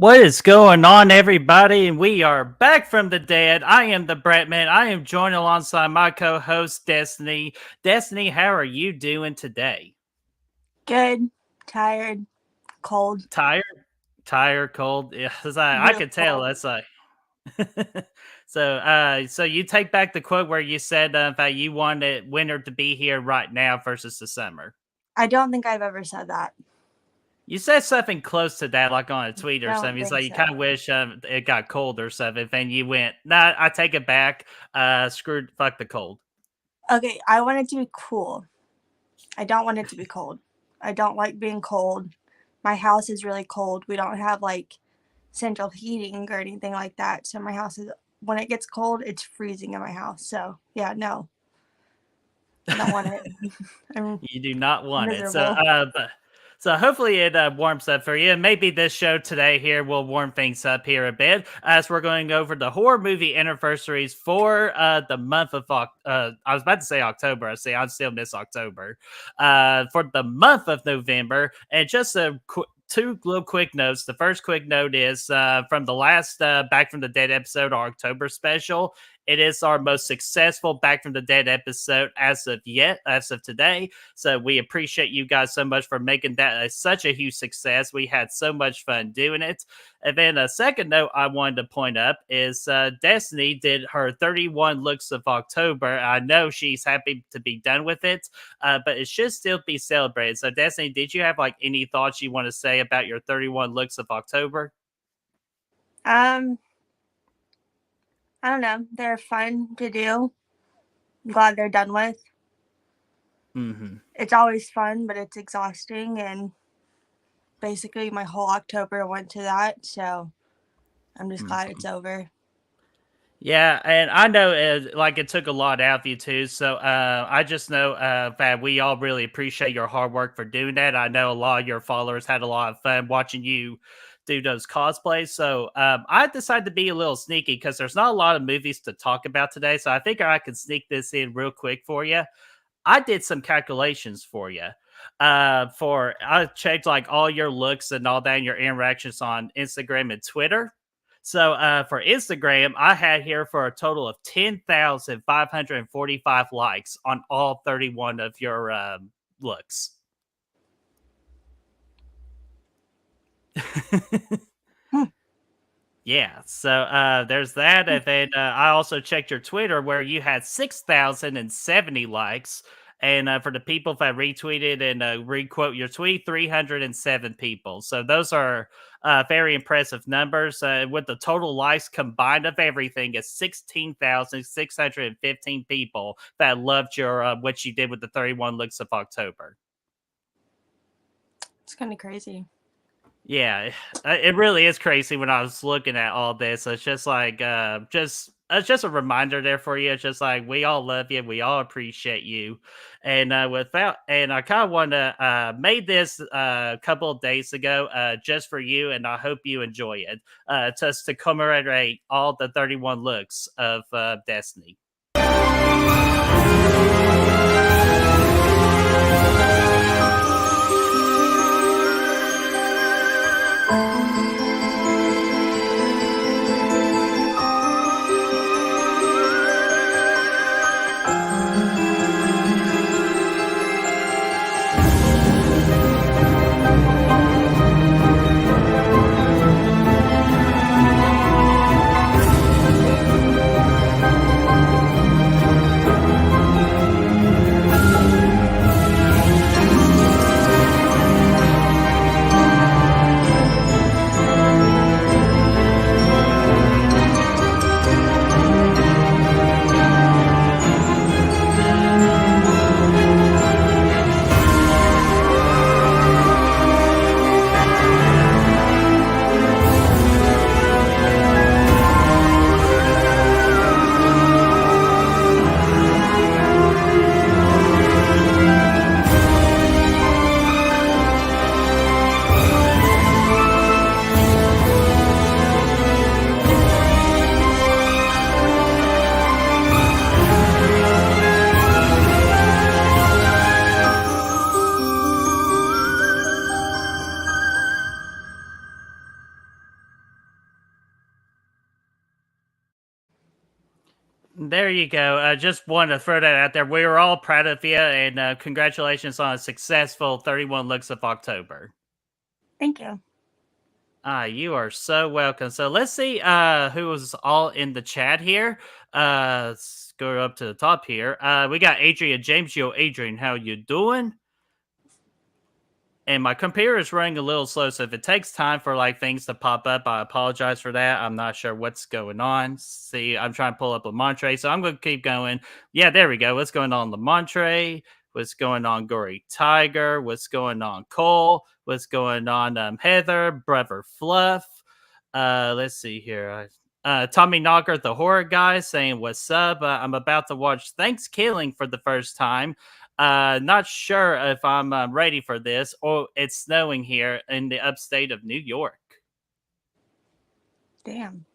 What is going on, everybody? And we are back from the dead. I am the BrettMan. I am joined alongside my co-host Destiny. Destiny, how are you doing today? Good, tired, cold. Tired, cold. Yeah, I Real could tell. cold. That's like so you take back the quote where you said that you wanted winter to be here right now versus the summer. I don't think I've ever said that. You said something close to that, like on a tweet or Don't something. It's think like you so. kind of wish it got cold or something, and you went, "Nah, I take it back. Screwed, fuck the cold." Okay, I want it to be cool. I don't want it to be cold. I don't like being cold. My house is really cold. We don't have like central heating or anything like that. So my house is, when it gets cold, it's freezing in my house. So yeah, no, I don't want it. I'm You do not want it. miserable. So hopefully it warms up for you. And maybe this show today here will warm things up here a bit as we're going over the horror movie anniversaries for the month of I was about to say October. I say I still miss October. For the month of November, and just two little quick notes. The first quick note is from the last Back from the Dead episode, our October special. It is our most successful Back from the Dead episode as of today. So we appreciate you guys so much for making that such a huge success. We had so much fun doing it. And then a second note I wanted to point up is Destiny did her 31 looks of October. I know she's happy to be done with it, but it should still be celebrated. So Destiny, did you have like any thoughts you want to say about your 31 looks of October? Um, I don't know. They're fun to do. I'm glad they're done with. Mm-hmm. It's always fun, but it's exhausting, and basically my whole October went to that, so I'm just glad it's over. Yeah, and I know it took a lot out of you too. So I just know that we all really appreciate your hard work for doing that. I know a lot of your followers had a lot of fun watching you do those cosplays. So I decided to be a little sneaky because there's not a lot of movies to talk about today. So I think I can sneak this in real quick for you. I did some calculations for you. For I checked like all your looks and all that and your interactions on Instagram and Twitter. So for Instagram, I had here for a total of 10,545 likes on all 31 of your looks. Yeah, so there's that. And then I also checked your Twitter where you had 6,070 likes. And for the people that retweeted and requote your tweet, 307 people. So those are very impressive numbers. With the total likes combined of everything, is 16,615 people that loved your what you did with the 31 looks of October. It's kind of crazy. Yeah, it really is crazy when I was looking at all this. It's just like, it's just a reminder there for you. It's just like we all love you, we all appreciate you, and and I kind of want to made this a couple of days ago, just for you, and I hope you enjoy it, just to commemorate all the 31 looks of Destiny. There you go. Just wanted to throw that out there. We were all proud of you, and congratulations on a successful 31 looks of October. Thank you. You are so welcome. So let's see who was all in the chat here. Let's go up to the top here. We got Adrian James. Yo, Adrian, how you doing? And my computer is running a little slow, so if it takes time for like things to pop up, I apologize for that. I'm not sure what's going on. See, I'm trying to pull up Lamontre, so I'm going to keep going. Yeah, there we go. What's going on, Lamontre? What's going on, Gory Tiger? What's going on, Cole? What's going on, Heather? Brother Fluff? Let's see here. Tommy Knocker, the horror guy, saying what's up. I'm about to watch Thanksgiving for the first time. Not sure if I'm ready for this. Oh, it's snowing here in the upstate of New York. Damn.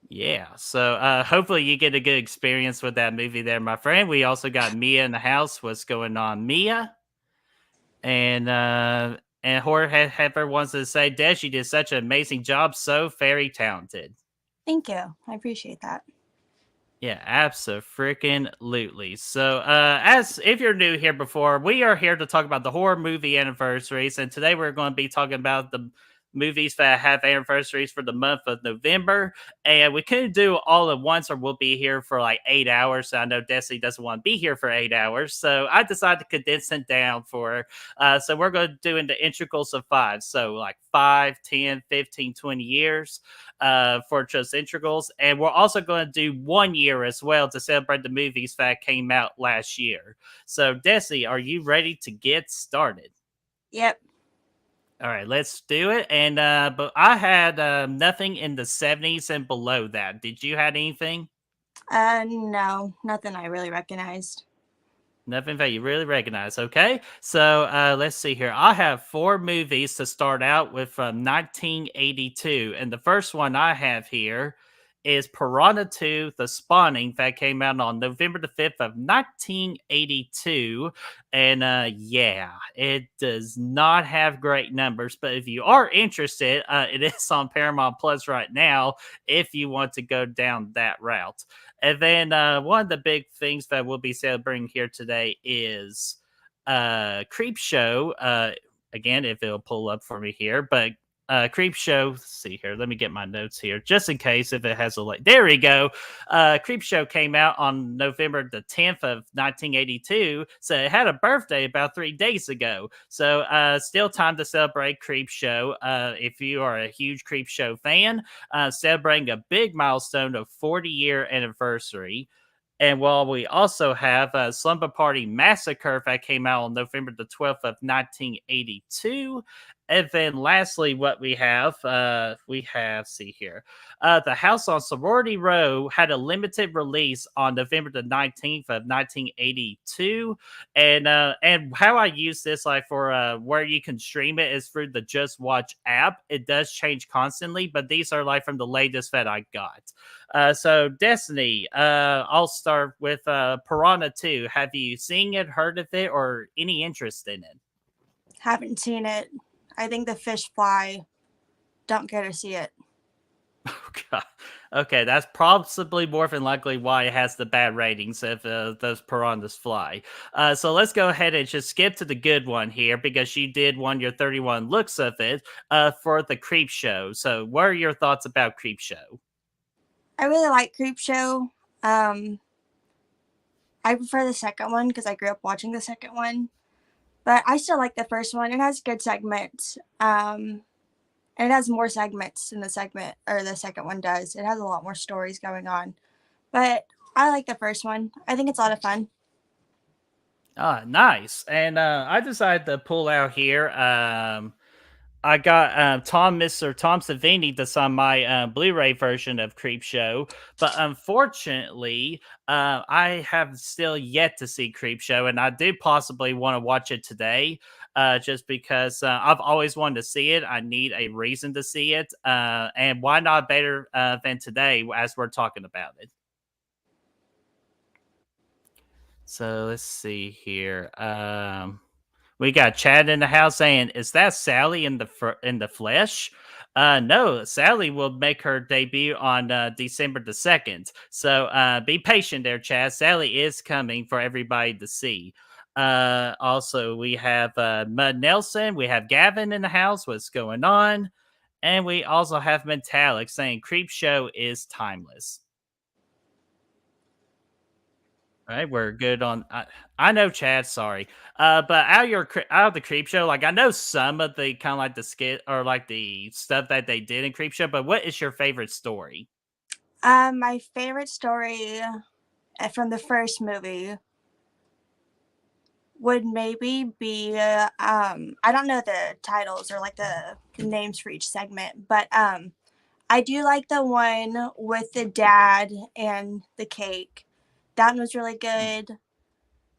Yeah, so hopefully you get a good experience with that movie there, my friend. We also got Mia in the house. What's going on, Mia? And Horror Heifer wants to say, Des, you did such an amazing job. So very talented. Thank you. I appreciate that. Yeah, absolutely. So, as if you're new here before, we are here to talk about the horror movie anniversaries, and today we're going to be talking about the movies that have anniversaries for the month of November. And we couldn't do all at once, or we'll be here for like 8 hours. So I know Destiny doesn't want to be here for 8 hours, so I decided to condense it down for her. So we're going to do in the integrals of five, so like 5, 10, 15, 20 years for just integrals. And we're also going to do 1 year as well to celebrate the movies that came out last year. So, Desi, are you ready to get started? Yep. All right, let's do it. And but I had nothing in the 70s and below that. Did you had anything? No, nothing I really recognized. Nothing that you really recognize. Okay, so let's see here. I have four movies to start out with from 1982, and the first one I have here is Piranha 2: The Spawning, that came out on November the 5th of 1982. And yeah, it does not have great numbers, but if you are interested, it is on Paramount Plus right now if you want to go down that route. And then one of the big things that we'll be celebrating here today is Creep Show. Again, if it'll pull up for me here, but Creep Show. Let's see here. Let me get my notes here, just in case if it has a late. There we go. Creep Show came out on November the 10th of 1982, so it had a birthday about 3 days ago. So still time to celebrate Creep Show. If you are a huge Creep Show fan, celebrating a big milestone of 40-year anniversary. And while we also have Slumber Party Massacre that came out on November the 12th of 1982. And then lastly, what we have, see here, The House on Sorority Row had a limited release on November the 19th of 1982. And how I use this, like for where you can stream it, is through the Just Watch app. It does change constantly, but these are like from the latest that I got. So Destiny, I'll start with Piranha 2. Have you seen it, heard of it, or any interest in it? Haven't seen it. I think the fish fly. Don't care to see it. Oh, God. Okay, that's possibly more than likely why it has the bad ratings if those piranhas fly. So let's go ahead and just skip to the good one here because you did your 31 looks of it for the Creep Show. So what are your thoughts about Creep Show? I really like Creep Show. I prefer the second one because I grew up watching the second one. But I still like the first one. It has good segments. And it has more segments than the second one does. It has a lot more stories going on. But I like the first one. I think it's a lot of fun. Ah, nice. And I decided to pull out here. I got Mr. Tom Savini to sign my Blu-ray version of Creep Show, but unfortunately, I have still yet to see Creep Show, and I do possibly want to watch it today, just because I've always wanted to see it. I need a reason to see it, and why not better than today as we're talking about it? So let's see here. We got Chad in the house saying, "Is that Sally in in the flesh?" No, Sally will make her debut on December the 2nd. So be patient there, Chad. Sally is coming for everybody to see. Also, we have Mud Nelson. We have Gavin in the house. What's going on? And we also have Metallic saying, "Creep Show is timeless." All right, we're good on. I know, Chad. Sorry, but out of the Creep Show, like I know some of the kind of like the skit or like the stuff that they did in Creep Show. But what is your favorite story? My favorite story from the first movie would maybe be I don't know the titles or like the names for each segment, but I do like the one with the dad and the cake. That one was really Mm, good.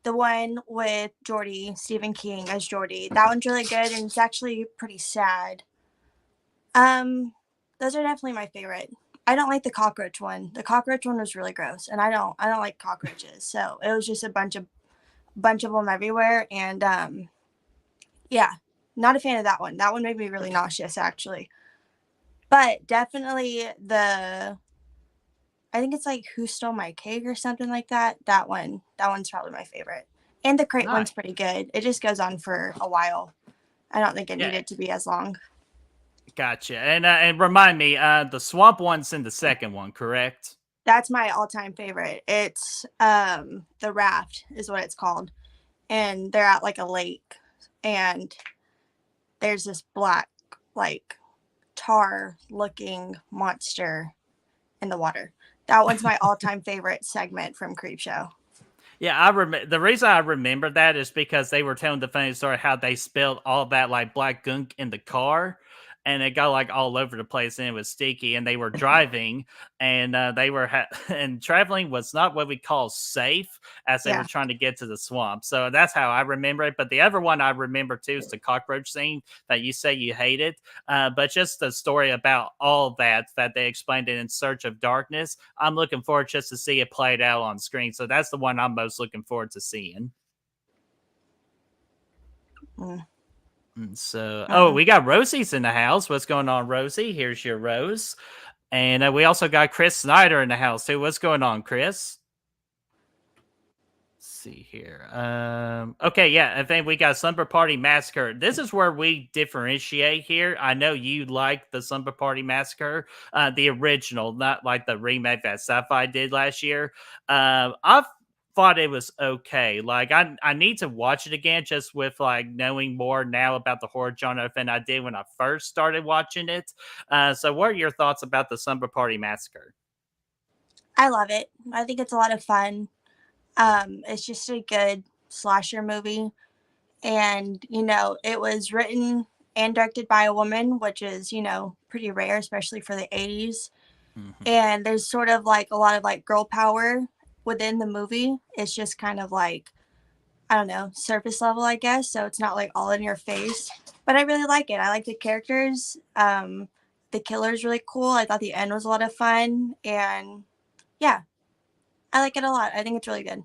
The one with Jordy, Stephen King as Jordy. That one's really good and it's actually pretty sad. Um, those are definitely my favorite. I don't like the cockroach one. The cockroach one was really gross, and I don't like cockroaches. So it was just a bunch of them everywhere, and yeah, not a fan of that one. That one made me really nauseous actually. But definitely the I think it's like Who Stole My Cake or something like that. That one's probably my favorite. And the crate one's nice. pretty good. It just goes on for a while. I don't think it Yeah, needed to be as long. gotcha. And remind me, the swamp one's in the second one, correct? That's my all-time favorite. It's the raft is what it's called. And they're at like a lake and there's this black like tar looking monster in the water. That one's my all-time favorite segment from Creepshow. Yeah, I remember. The reason I remember that is because they were telling the funny story how they spilled all that like black gunk in the car, and it got like all over the place, and it was sticky. And they were driving, and they were and traveling was not what we call safe as they were Yeah. trying to get to the swamp. So that's how I remember it. But the other one I remember too is the cockroach scene that you say you hated. But just the story about all that they explained it in Search of Darkness. I'm looking forward just to see it played out on screen. So that's the one I'm most looking forward to seeing. Mm, So, oh, uh-uh. we got Rosie's in the house. What's going on, Rosie? Here's your Rose. And we also got Chris Snyder in the house too. What's going on, Chris? See here. Okay, yeah, I think we got Slumber Party Massacre. This is where we differentiate here. I know you like the Slumber Party Massacre, the original, not like the remake that Sci-Fi did last year. I thought it was okay. Like I need to watch it again just with like knowing more now about the horror genre than I did when I first started watching it. So what are your thoughts about the Slumber Party Massacre? I love it. I think it's a lot of fun. It's just a good slasher movie. And, it was written and directed by a woman, which is, pretty rare, especially for the 80s. Mhm. And there's sort of like a lot of like girl power within the movie. It's just kind of like, I don't know, surface level, I guess. So it's not like all in your face. But I really like it. I like the characters. The killer's really cool. I thought the end was a lot of fun. And yeah, I like it a lot. I think it's really good.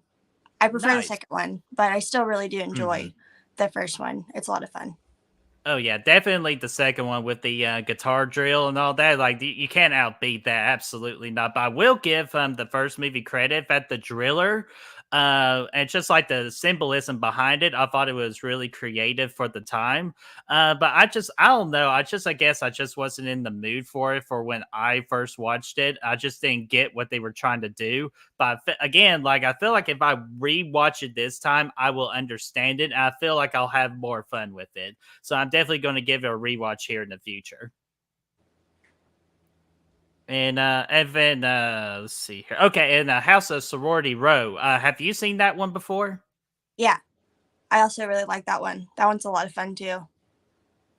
I prefer the Nice. second one, but I still really do Mhm. enjoy the first one. It's a lot of fun. Oh yeah, definitely the second one with the guitar drill and all that. Like you can't outbeat that. Absolutely not. But I will give the first movie credit that the driller, and just like the symbolism behind it, I thought it was really creative for the time. But I don't know. I guess I just wasn't in the mood for it for when I first watched it. I just didn't get what they were trying to do. But again, like I feel like if I rewatch it this time, I will understand it. And I feel like I'll have more fun with it. So I'm definitely going to give it a rewatch here in the future. And then let's see here. Okay, and House of Sorority Row. Have you seen that one before? Yeah, I also really like that one. That one's a lot of fun too.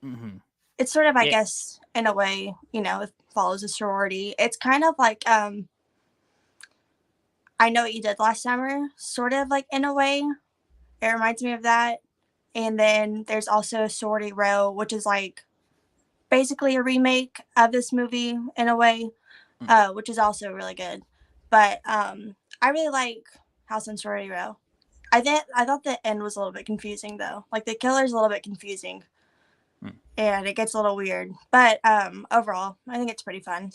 Hmm. It's sort of, I Yeah. guess, in a way, it follows a sorority. It's kind of like I Know What You Did Last Summer, sort of like in a way. It reminds me of that. And then there's also Sorority Row, which is like basically a remake of this movie in a way, Mm. which is also really good. But I really like House and Sorority Row. I thought the end was a little bit confusing though. Like the killer's a little bit confusing Hmm. and it gets a little weird. But overall, I think it's pretty fun.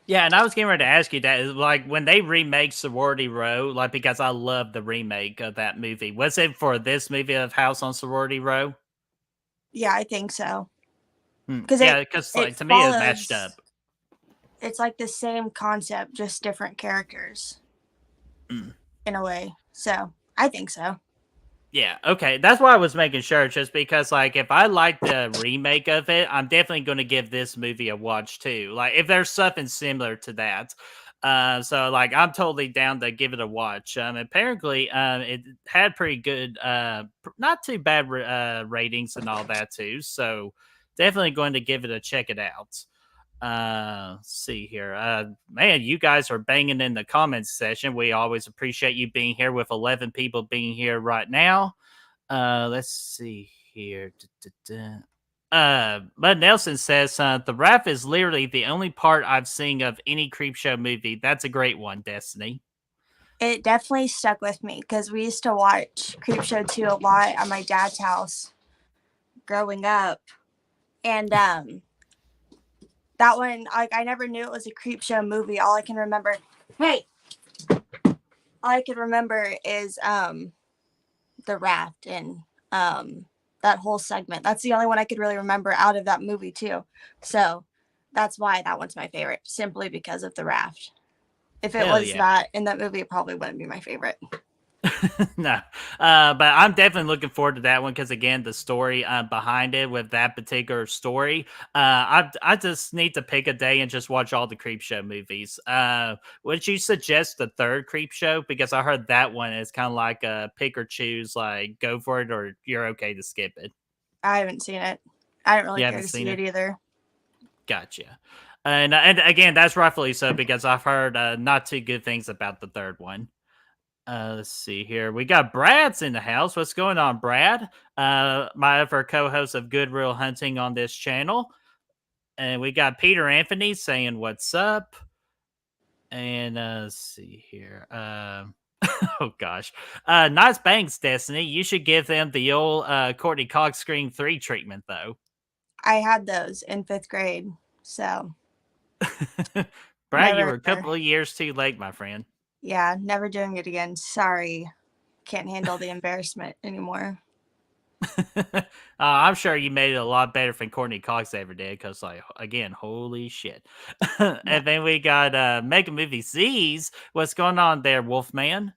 Yeah, and I was getting ready to ask you that, like when they remake Sorority Row, like because I love the remake of that movie. Was it for this movie of House on Sorority Row? Yeah, I think so. Hmm. Because Yeah, because it like to me it matched follows. up. It's like the same concept, just different characters Hmm. in a way. So I think so. Yeah, okay. That's why I was making sure, just because, like, if I like the remake of it, I'm definitely going to give this movie a watch too. Like, if there's something similar to that. So, like, I'm totally down to give it a watch. Apparently, it had pretty good, not too bad ratings and all that too. So, definitely going to give it a check it out. See here. Man, you guys are banging in the comments section. We always appreciate you being here with 11 people being here right now. Let's see here. Bud Nelson says the rap is literally the only part I've seen of any Creepshow movie. That's a great one, Destiny. It definitely stuck with me because we used to watch Creepshow 2 a lot at my dad's house growing up. And that one, like, I never knew it was a Creepshow movie. All I can remember, hey, all I can remember is the raft and that whole segment. That's the only one I could really remember out of that movie too. So that's why that one's my favorite, simply because of the raft. If it Hell was yeah. not in that movie, it probably wouldn't be my favorite. No, but I'm definitely looking forward to that one because again, the story behind it with that particular story, I just need to pick a day and just watch all the Creepshow movies. Would you suggest the third Creepshow? Because I heard that one is kind of like a pick or choose, like go for it or you're okay to skip it. I haven't seen it. I don't really You care haven't to seen see it? it either. Gotcha. And again, that's rightfully so because I've heard not too good things about the third one. Let's see here. We got Brad's in the house. What's going on, Brad? My other co-host of Good Real Hunting on this channel. And we got Peter Anthony saying what's up. And let's see here. Oh gosh. Nice banks, Destiny. You should give them the old Courtney Cox Scream 3 treatment though. I had those in 5th grade. So Brad, you were never, a couple of years too late, my friend. yeah, never doing it again. Sorry. Can't handle the embarrassment anymore. I'm sure you made it a lot better than Courtney Cox ever did because, like, again, holy shit. Yeah. And then we got Mega Movie Z's. What's going on there, Wolfman?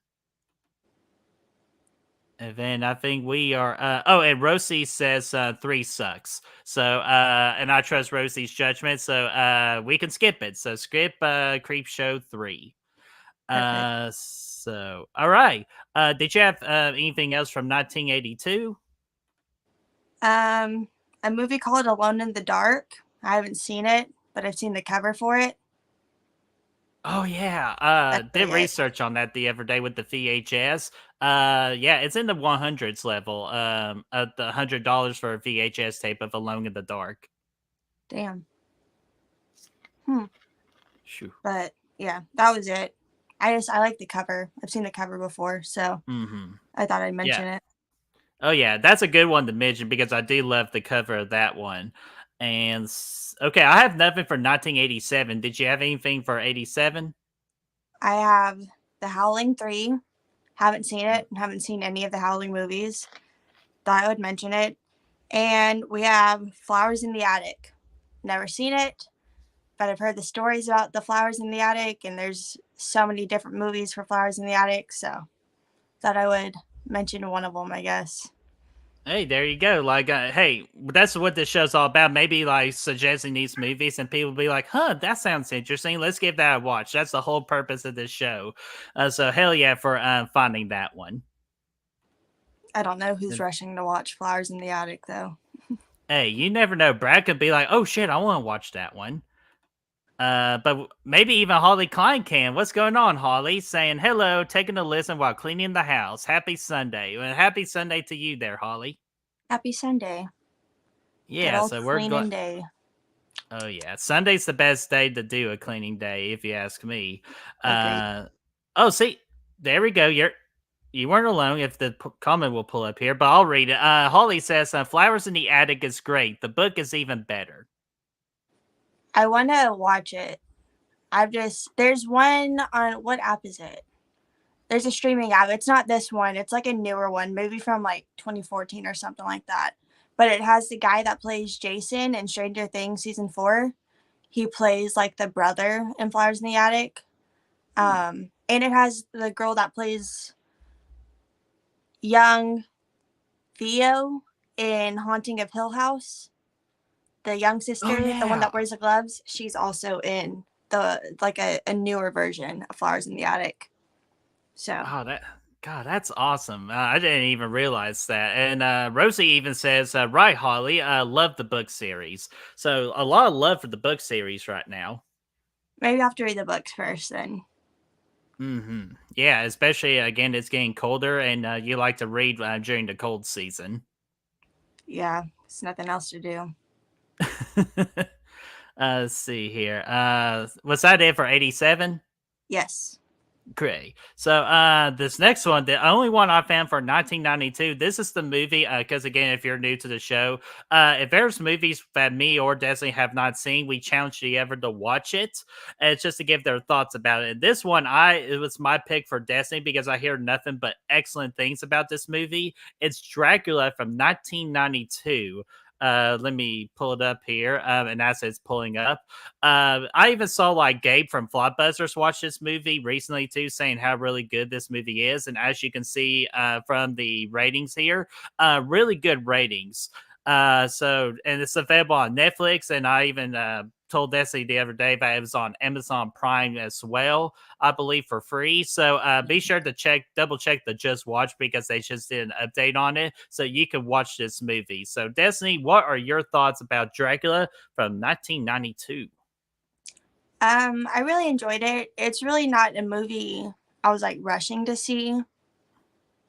And then I think we are. And Rosie says 3 sucks. So, and I trust Rosie's judgment. So, we can skip it. So, skip Creep Show 3. Perfect. So, all right. Did you have anything else from 1982? Um, a movie called Alone in the Dark. I haven't seen it, but I've seen the cover for it. Oh yeah, That's did really it. research on that the other day with the VHS. Yeah, it's in the 100s level. At the $100 for a VHS tape of Alone in the Dark. Damn. Shoo. But yeah, that was it. I like the cover. I've seen the cover before, so Mm-hmm. I thought I'd Yeah. mention it. Oh yeah, that's a good one to mention because I do love the cover of that one. And okay, I have nothing for 1987. Did you have anything for 87? I have The Howling 3. Haven't seen it. Haven't seen any of the Howling movies. Thought I would mention it. And we have Flowers in the Attic. Never seen it, but I've heard the stories about the Flowers in the Attic, and there's so many different movies for Flowers in the Attic, so thought I would mention one of them, I guess. Hey, there you go. Like, hey, that's what this show's all about. Maybe like suggesting these movies, and people be like, "Huh, that sounds interesting. Let's give that a watch." That's the whole purpose of this show. So hell yeah for finding that one. I don't know who's And, rushing to watch Flowers in the Attic, though. hey, you never know. Brad could be like, "Oh shit, I want to watch that one." But maybe even Holly Klein can. What's going on, Holly? Saying hello, taking a listen while cleaning the house. Happy Sunday. Well, happy Sunday to you there, Holly. Happy Sunday. Good Yeah, old so we're glad. cleaning day. Oh yeah, Sunday's the best day to do a cleaning day, if you ask me. Agreed. Oh, see, there we go. You weren't alone if the comment will pull up here, but I'll read it. Holly says, Flowers in the Attic is great. The book is even better. I want to watch it. There's one on, what app is it? There's a streaming app. It's not this one. It's like a newer one, maybe from like 2014 or something like that. But it has the guy that plays Jason in Stranger Things season 4. He plays like the brother in Flowers in the Attic. And it has the girl that plays young Theo in Haunting of Hill House. The young Oh, sister, the one yeah. that wears the gloves, she's also in the like a newer version of Flowers in the Attic. So Oh, God, that's awesome. I didn't even realize that. And Rosie even says, right, Holly, I love the book series. So a lot of love for the book series right now. maybe I have to read the books first then. Yeah, especially, again, it's getting colder and you like to read during the cold season. Yeah, it's nothing else to do. Let's see here. Was that it for 87? Yes. Great. So this next one, the only one I found for 1992, this is the movie, because again, if you're new to the show, if there's movies that me or Destiny have not seen, we challenge you ever to watch it. And it's just to give their thoughts about it. This one, it was my pick for Destiny because I hear nothing but excellent things about this movie. It's Dracula from 1992. Let me pull it up here. And as it's pulling up, I even saw like Gabe from Flopbuzzers watch this movie recently too, saying how really good this movie is. And as you can see from the ratings here, really good ratings. And it's available on Netflix, and I even told Desi the other day that it was on Amazon Prime as well, I believe, for free. So be sure to double check the Just Watch because they just did an update on it, so you can watch this movie. So Destiny, what are your thoughts about Dracula from 1992? I really enjoyed it. It's really not a movie I was like rushing to see.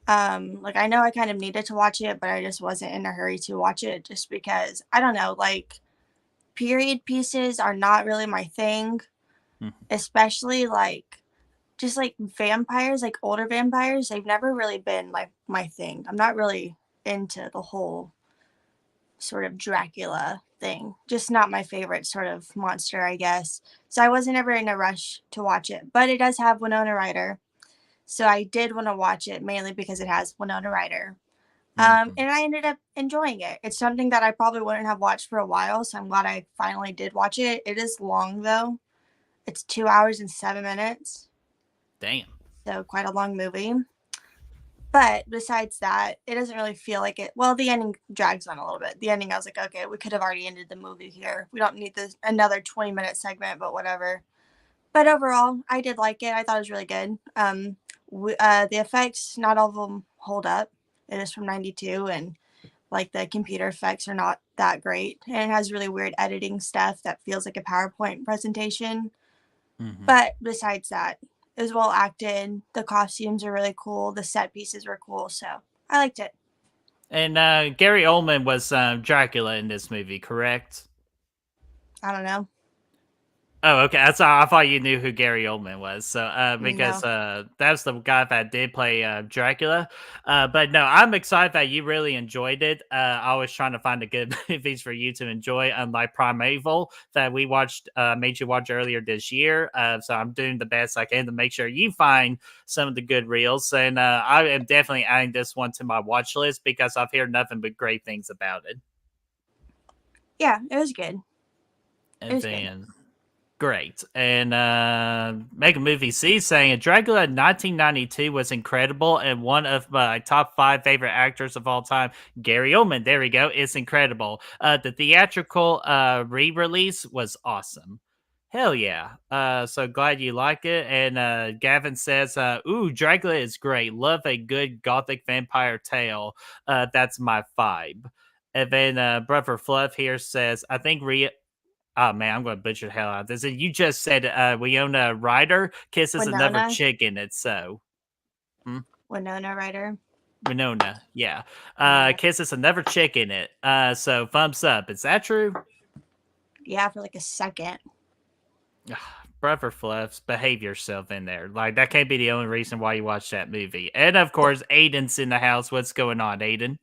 Like I know I kind of needed to watch it, but I just wasn't in a hurry to watch it just because I don't know, like period pieces are not really my thing, especially like just like vampires, like older vampires, they've never really been like my thing. I'm not really into the whole sort of Dracula thing. Just not my favorite sort of monster, I guess. So I wasn't ever in a rush to watch it. But it does have Winona Ryder. So I did want to watch it mainly because it has Winona Ryder. And I ended up enjoying it. It's something that I probably wouldn't have watched for a while, so I'm glad I finally did watch it. It is long though. It's 2 hours and 7 minutes. Damn. So quite a long movie. But besides that, it doesn't really feel like it. Well, the ending drags on a little bit. The ending, I was like, okay, we could have already ended the movie here. We don't need another 20-minute segment, but whatever. But overall, I did like it. I thought it was really good. The effects, not all of them hold up. It is from 92, and like the computer effects are not that great. And it has really weird editing stuff that feels like a PowerPoint presentation. But besides that, it was well acted. The costumes are really cool. The set pieces were cool. So I liked it. And Gary Oldman was Dracula in this movie, correct? I don't know. Oh, okay. I thought you knew who Gary Oldman was. So, because No. that's the guy that did play Dracula. But no, I'm excited that you really enjoyed it. I was trying to find the good movies for you to enjoy, unlike Primeval that we watched, made you watch earlier this year. So I'm doing the best I can to make sure you find some of the good reels. And I am definitely adding this one to my watch list because I've heard nothing but great things about it. Yeah, it was good. It And was good. then. Great. And Mega Movie C saying Dracula 1992 was incredible and one of my top 5 favorite actors of all time, Gary Oldman. There we go. It's incredible. The theatrical re-release was awesome. Hell yeah. So glad you like it. And Gavin says, ooh, Dracula is great. Love a good gothic vampire tale. That's my vibe. And then Brother Fluff here says, I think oh man, I'm going to butcher the hell out of this. You just said Winona Ryder kisses another Winona. chick in it. So Winona Ryder. Winona, yeah, Yeah. kisses another chick in it. So thumbs up. Is that true? Yeah, for like a second. Brother Fluffs, behave yourself in there. Like, that can't be the only reason why you watch that movie. And of course, Aiden's in the house. What's going on, Aiden?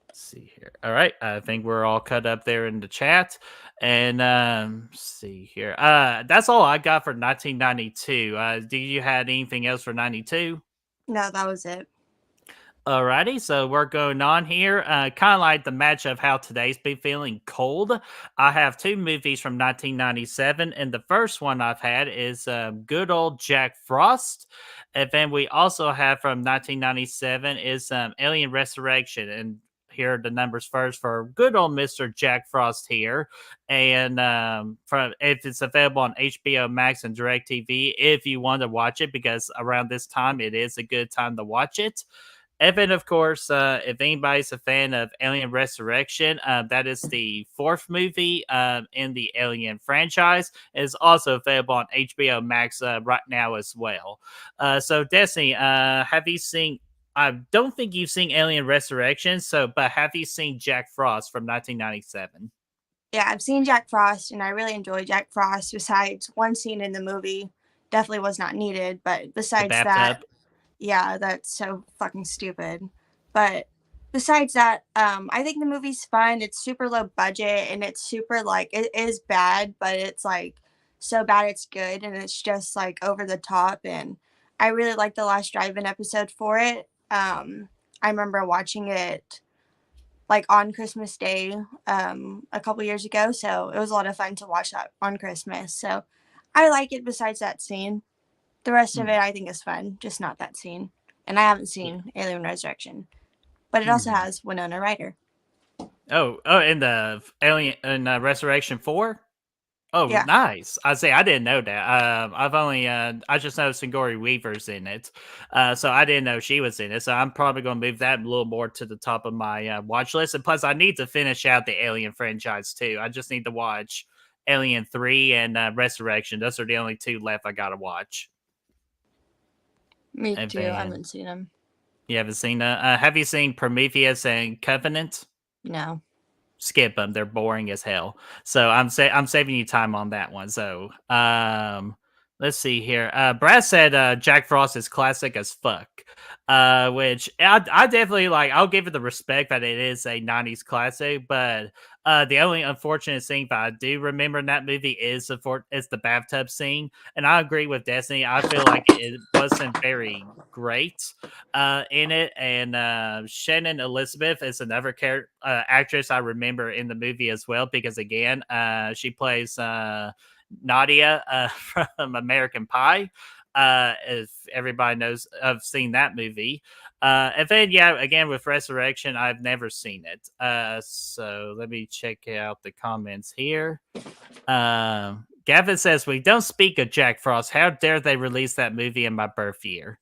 Let's see here. All right, I think we're all cut up there in the chat. And see here. That's all I got for 1992. Do you have anything else for 92? No, that was it. Alrighty, so we're going on here. Kind of like the match of how today's been feeling cold. I have two movies from 1997, and the first one I've had is good old Jack Frost. And then we also have from 1997 is Alien Resurrection. And here are the numbers first for good old Mr. Jack Frost here. And from if it's available on HBO Max and DirecTV, if you want to watch it, because around this time it is a good time to watch it. Evan, of course, if anybody's a fan of Alien Resurrection, that is the fourth movie in the Alien franchise. It is also available on HBO Max right now as well. So, Destiny, have you seen? I don't think you've seen Alien Resurrection, but have you seen Jack Frost from 1997? Yeah, I've seen Jack Frost, and I really enjoy Jack Frost. Besides one scene in the movie, definitely was not needed. But The besides that, bathtub. yeah, that's so fucking stupid. But besides that, I think the movie's fun. It's super low budget, and it's super like it is bad, but it's like so bad it's good, and it's just like over the top. And I really like the last drive-in episode for it. I remember watching it like on Christmas Day a couple years ago, so it was a lot of fun to watch that on Christmas. So I like it. Besides that scene, the rest of Hmm. it I think is fun, just not that scene. And I haven't Yeah. seen Alien Resurrection, but it also Hmm. has Winona Ryder. Oh, in the Alien in Resurrection 4? Oh, Yeah, nice. I say I didn't know that. I've only I just know Sigourney Weaver's in it, so I didn't know she was in it. So I'm probably going to move that a little more to the top of my watch list. And plus, I need to finish out the Alien franchise too. I just need to watch Alien 3 and Resurrection. Those are the only two left I got to watch. me And too. I then haven't seen them. you haven't seen have you seen Prometheus and Covenant? No. Skip them. They're boring as hell. So I'm saving you time on that one. So let's see here. Brad said Jack Frost is classic as fuck. Which I definitely like. I'll give it the respect that it is a 90s classic, but the only unfortunate thing that I do remember in that movie is the bathtub scene. And I agree with Destiny. I feel like it wasn't very great in it. And Shannon Elizabeth is another actress I remember in the movie as well, because again, she plays Nadia from American Pie. If everybody knows, I've seen that movie. And then, yeah, again with Resurrection, I've never seen it. So let me check out the comments here. Gavin says, "We don't speak of Jack Frost. How dare they release that movie in my birth year?"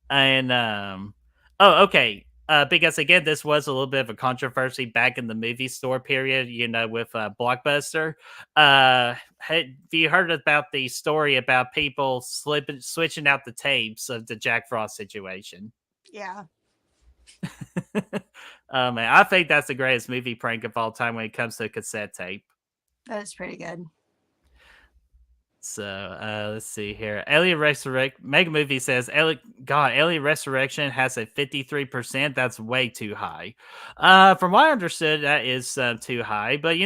And oh, okay. Because again, this was a little bit of a controversy back in the movie store period, with Blockbuster. Have you heard about the story about people switching out the tapes of the Jack Frost situation? Yeah, Oh man, I think that's the greatest movie prank of all time when it comes to cassette tape. that is pretty good. So let's see here. Alien Resurrection Mega Movie says, Alien Resurrection has a 53%. That's way too high. From what I understood, that is too high. But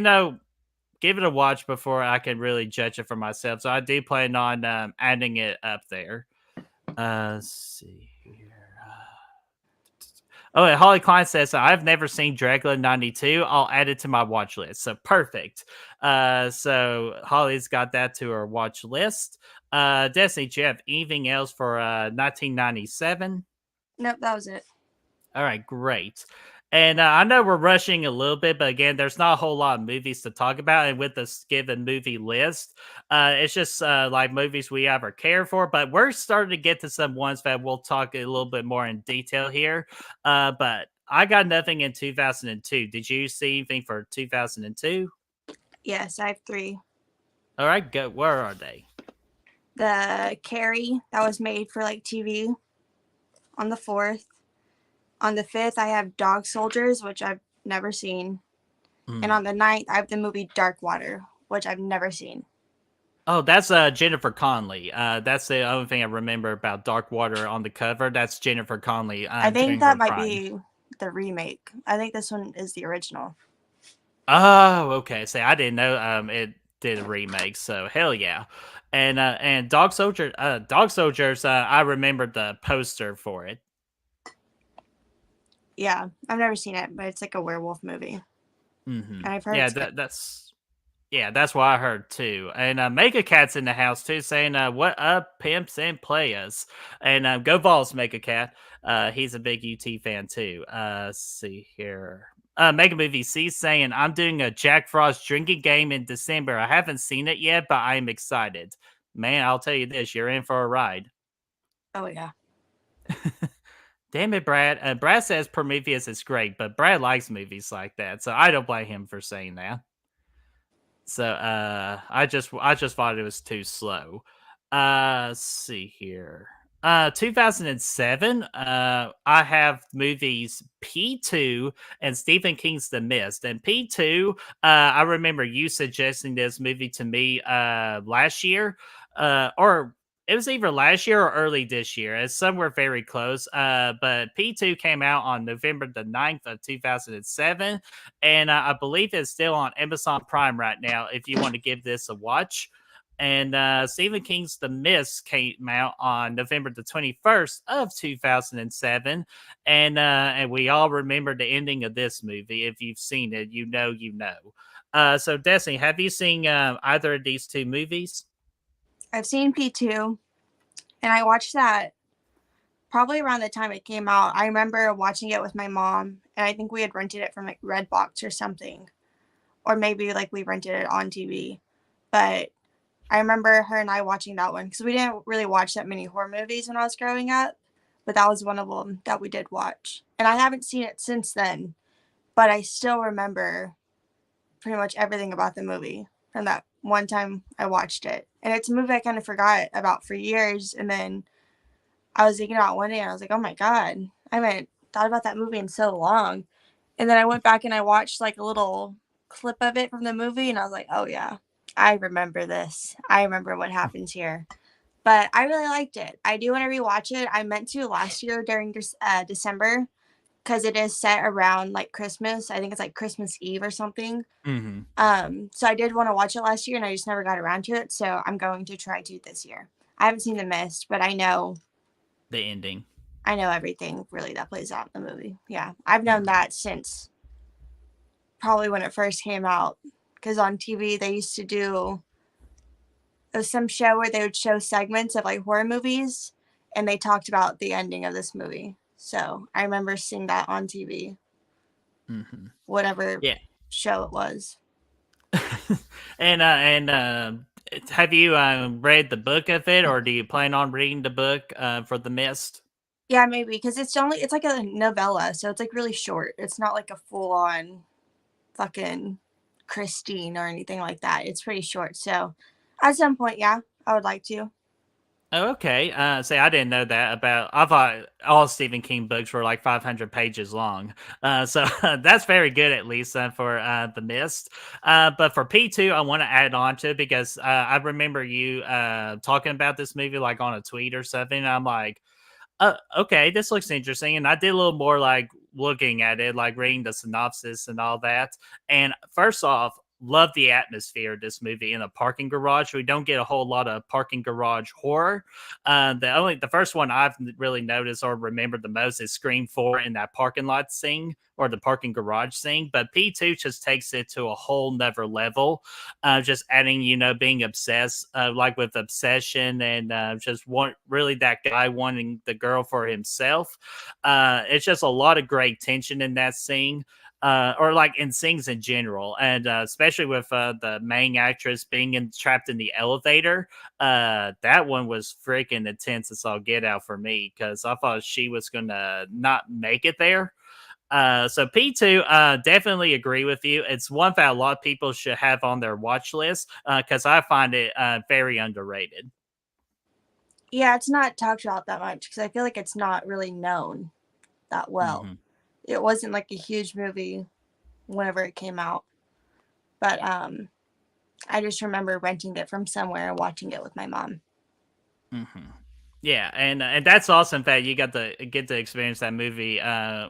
give it a watch before I can really judge it for myself. So I do plan on adding it up there. Let's see here. Oh, and Holly Klein says, I've never seen Dracula 92. I'll add it to my watch list. So perfect. So Holly's got that to her watch list. Destiny, do you have anything else for 1997? Nope, that was it. All right, great. And I know we're rushing a little bit, but again, there's not a whole lot of movies to talk about. And with this given movie list, it's just like movies we ever care for. But we're starting to get to some ones that we'll talk a little bit more in detail here. But I got nothing in 2002. Did you see anything for 2002? Yes, I have three. All right, go. Where are they? The Carrie that was made for like TV on the 4th. On the 5th, I have Dog Soldiers, which I've never seen. And Mm. on the 9th, I have the movie Dark Water, which I've never seen. Oh, that's Jennifer Connelly. That's the only thing I remember about Dark Water on the cover. That's Jennifer Connelly I think doing her that might prime. be the remake. I think this one is the original. Oh, okay. See, I didn't know it did a remake, so hell yeah. And Dog Soldiers, I remember the poster for it. Yeah, I've never seen it, but it's like a werewolf movie, Hmm. and I've heard Yeah, it's good. that's what I heard too. And Mega Cat's in the house too, saying, "What up, pimps and players?" And go Vols, Mega Cat. He's a big UT fan too. Let's see here. Mega Movie C saying, "I'm doing a Jack Frost drinking game in December. I haven't seen it yet, but I am excited." Man, I'll tell you this: you're in for a ride. Oh yeah, Damn it, Brad. Brad says Prometheus is great, but Brad likes movies like that, so I don't blame him for saying that. So I just thought it was too slow. Let's see here. 2007, I have movies P2 and Stephen King's The Mist. And P2, I remember you suggesting this movie to me last year, or it was either last year or early this year. It's somewhere very close. But P2 came out on November the 9th of 2007, and I believe it's still on Amazon Prime right now if you want to give this a watch. And Stephen King's The Mist came out on November the 21st of 2007. And we all remember the ending of this movie. If you've seen it, you know, you know. So, Destiny, have you seen either of these two movies? I've seen P2, and I watched that probably around the time it came out. I remember watching it with my mom, and I think we had rented it from like Redbox or something, or maybe like we rented it on TV. But I remember her and I watching that one because we didn't really watch that many horror movies when I was growing up, but that was one of them that we did watch. And I haven't seen it since then, but I still remember pretty much everything about the movie from that one time I watched it. And it's a movie I kind of forgot about for years. And then I was thinking about it one day and I was like, oh my God, I haven't thought about that movie in so long. And then I went back and I watched like a little clip of it from the movie and I was like, oh yeah, I remember this. I remember what happens here. But I really liked it. I do want to rewatch it. I meant to last year during December because it is set around like Christmas. I think it's like Christmas Eve or something. Mm-hmm. So I did want to watch it last year and I just never got around to it. So I'm going to try to this year. I haven't seen The Mist, but The ending. I know everything really that plays out in the movie. Yeah. I've known that since probably when it first came out. Because on TV they used to do some show where they would show segments of like horror movies and they talked about the ending of this movie. So I remember seeing that on TV, Mm-hmm. whatever Yeah. show it was. and have you read the book of it, or do you plan on reading the book for The Mist? Yeah, maybe because it's like a novella, so it's like really short. It's not like a full on fucking Christine or anything like that. It's pretty short. So at some point, yeah, I would like to. Oh, okay. See, I didn't know that about. I thought all Stephen King books were like 500 pages long. So that's very good, at least for The Mist. But for P2, I want to add on to it because I remember you talking about this movie like on a tweet or something. And I'm like, okay, this looks interesting. And I did a little more like looking at it, like reading the synopsis and all that. And first off, love the atmosphere of this movie in a parking garage. We don't get a whole lot of parking garage horror. The first one I've really noticed or remembered the most is Scream 4 in that parking lot scene or the parking garage scene. But P2 just takes it to a whole nother level. Just adding, being obsessed, like with obsession and just want really that guy wanting the girl for himself. It's just a lot of great tension in that scene. Or like in scenes in general, and especially with the main actress being trapped in the elevator. That one was freaking intense as all get out for me because I thought she was gonna not make it there. So P2, definitely agree with you. It's one that a lot of people should have on their watch list because I find it very underrated. Yeah, it's not talked about that much because I feel like it's not really known that well. Hmm. It wasn't like a huge movie whenever it came out, but I just remember renting it from somewhere and watching it with my mom. Mm-hmm. Yeah, and that's awesome that you got to get to experience that movie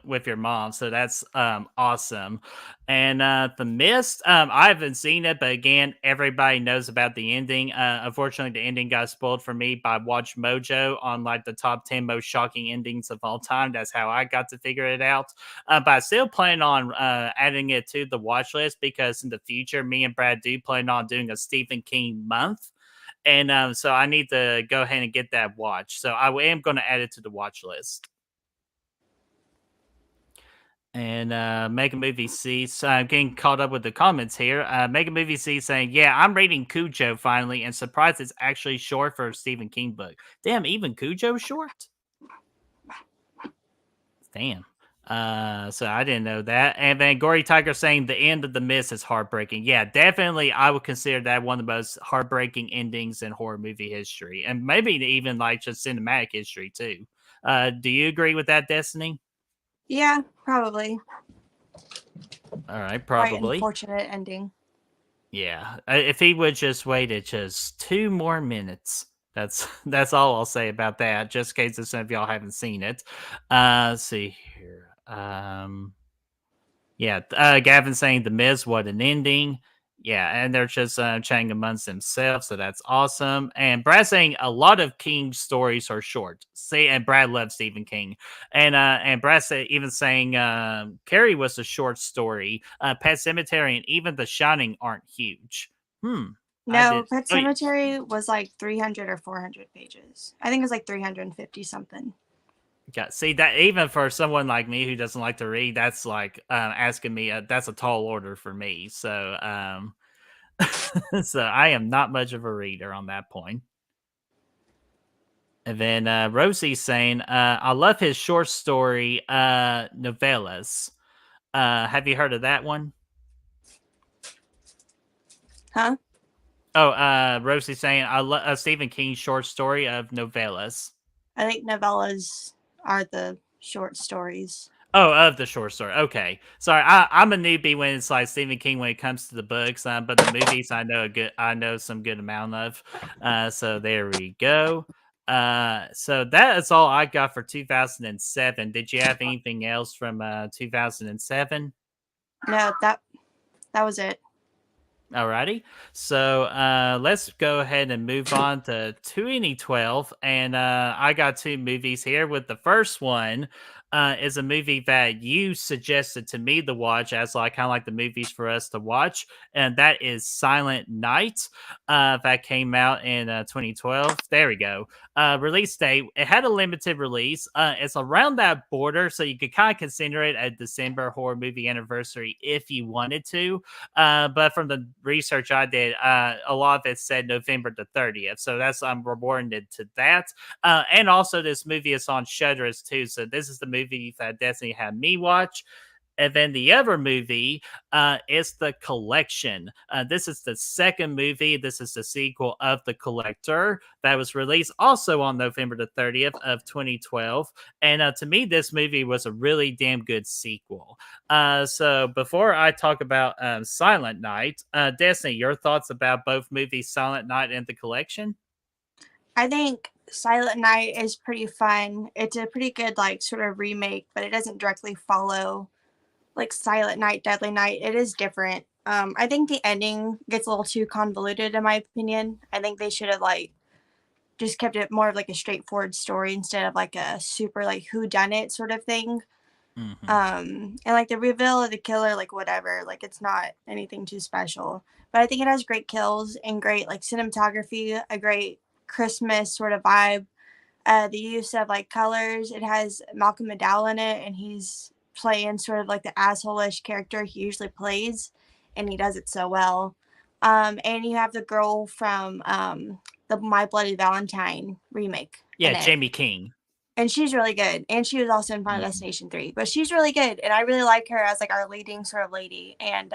with your mom. So that's awesome. And The Mist, I haven't seen it, but again, everybody knows about the ending. Unfortunately, the ending got spoiled for me by Watch Mojo on like the top 10 most shocking endings of all time. That's how I got to figure it out. But I still plan on adding it to the watch list because in the future, me and Brad do plan on doing a Stephen King month. And so I need to go ahead and get that watch. So I am going to add it to the watch list. And Mega Movie C, so I'm getting caught up with the comments here. Mega Movie C saying, "Yeah, I'm reading Cujo finally, and surprised it's actually short for a Stephen King book. Damn, even Cujo's short. Damn. So I didn't know that. And then Gory Tiger saying the end of The Mist is heartbreaking. Yeah, definitely. I would consider that one of the most heartbreaking endings in horror movie history, and maybe even like just cinematic history too. Do you agree with that, Destiny? Yeah, probably. All right, Quite probably. unfortunate ending. Yeah, if he would just waited just 2 more minutes. That's all I'll say about that. Just in case some of y'all haven't seen it. Let's see here. Yeah, Gavin saying the Miz, what an ending. Yeah, and they're just chatting amongst themselves, so that's awesome. And Brad saying a lot of King stories are short. See, and Brad loves Stephen King, and Brad even saying Carrie was a short story. Pet Cemetery and even The Shining aren't huge. I No, did. Pet Oh, yeah. Cemetery was like 300 or 400 pages. I think it was like 350 something. Yeah, see that even for someone like me who doesn't like to read, that's like asking me. That's a tall order for me. So so I am not much of a reader on that point. And then Rosie's saying, I love his short story novellas. Have you heard of that one? Huh? Oh, Rosie's saying, I love Stephen King's short story of novellas. I think novellas are the short stories. Oh, of the short story. Okay, sorry, I'm a newbie when it's like Stephen King when it comes to the books, but the movies I know a good, I know some good amount of. So there we go. So that is all I got for 2007. Did you have anything else from 2007? No, that was it. Alrighty. So let's go ahead and move on to 2012. And I got two movies here. With the first one is a movie that you suggested to me to watch as like kind of like the movies for us to watch. And that is Silent Night that came out in 2012. There we go. Release date. It had a limited release. It's around that border. So you could kind of consider it a December horror movie anniversary if you wanted to. But from the research I did, a lot of it said November the 30th. So that's I'm rewarded to that. And also, this movie is on Shudder's too. So this is the movie that Destiny had me watch. And then the other movie is The Collection. This is the second movie. This is the sequel of The Collector that was released also on November the 30th of 2012. And to me, this movie was a really damn good sequel. So before I talk about Silent Night, Destiny, your thoughts about both movies, Silent Night and The Collection? I think Silent Night is pretty fun. It's a pretty good like sort of remake, but it doesn't directly follow like Silent Night, Deadly Night. It is different. I think the ending gets a little too convoluted in my opinion. I think they should have like just kept it more of like a straightforward story instead of like a super like who done it sort of thing. Mm-hmm. And like the reveal of the killer, like whatever, like it's not anything too special. But I think it has great kills and great like cinematography, a great Christmas sort of vibe. The use of like colors. It has Malcolm McDowell in it, and he's playing sort of like the asshole-ish character he usually plays, and he does it so well. And you have the girl from the My Bloody Valentine remake Yeah, in it, Jamie King. and she's really good. And she was also in Final Mm-hmm. Destination 3, but she's really good, and I really like her as like our leading sort of lady. And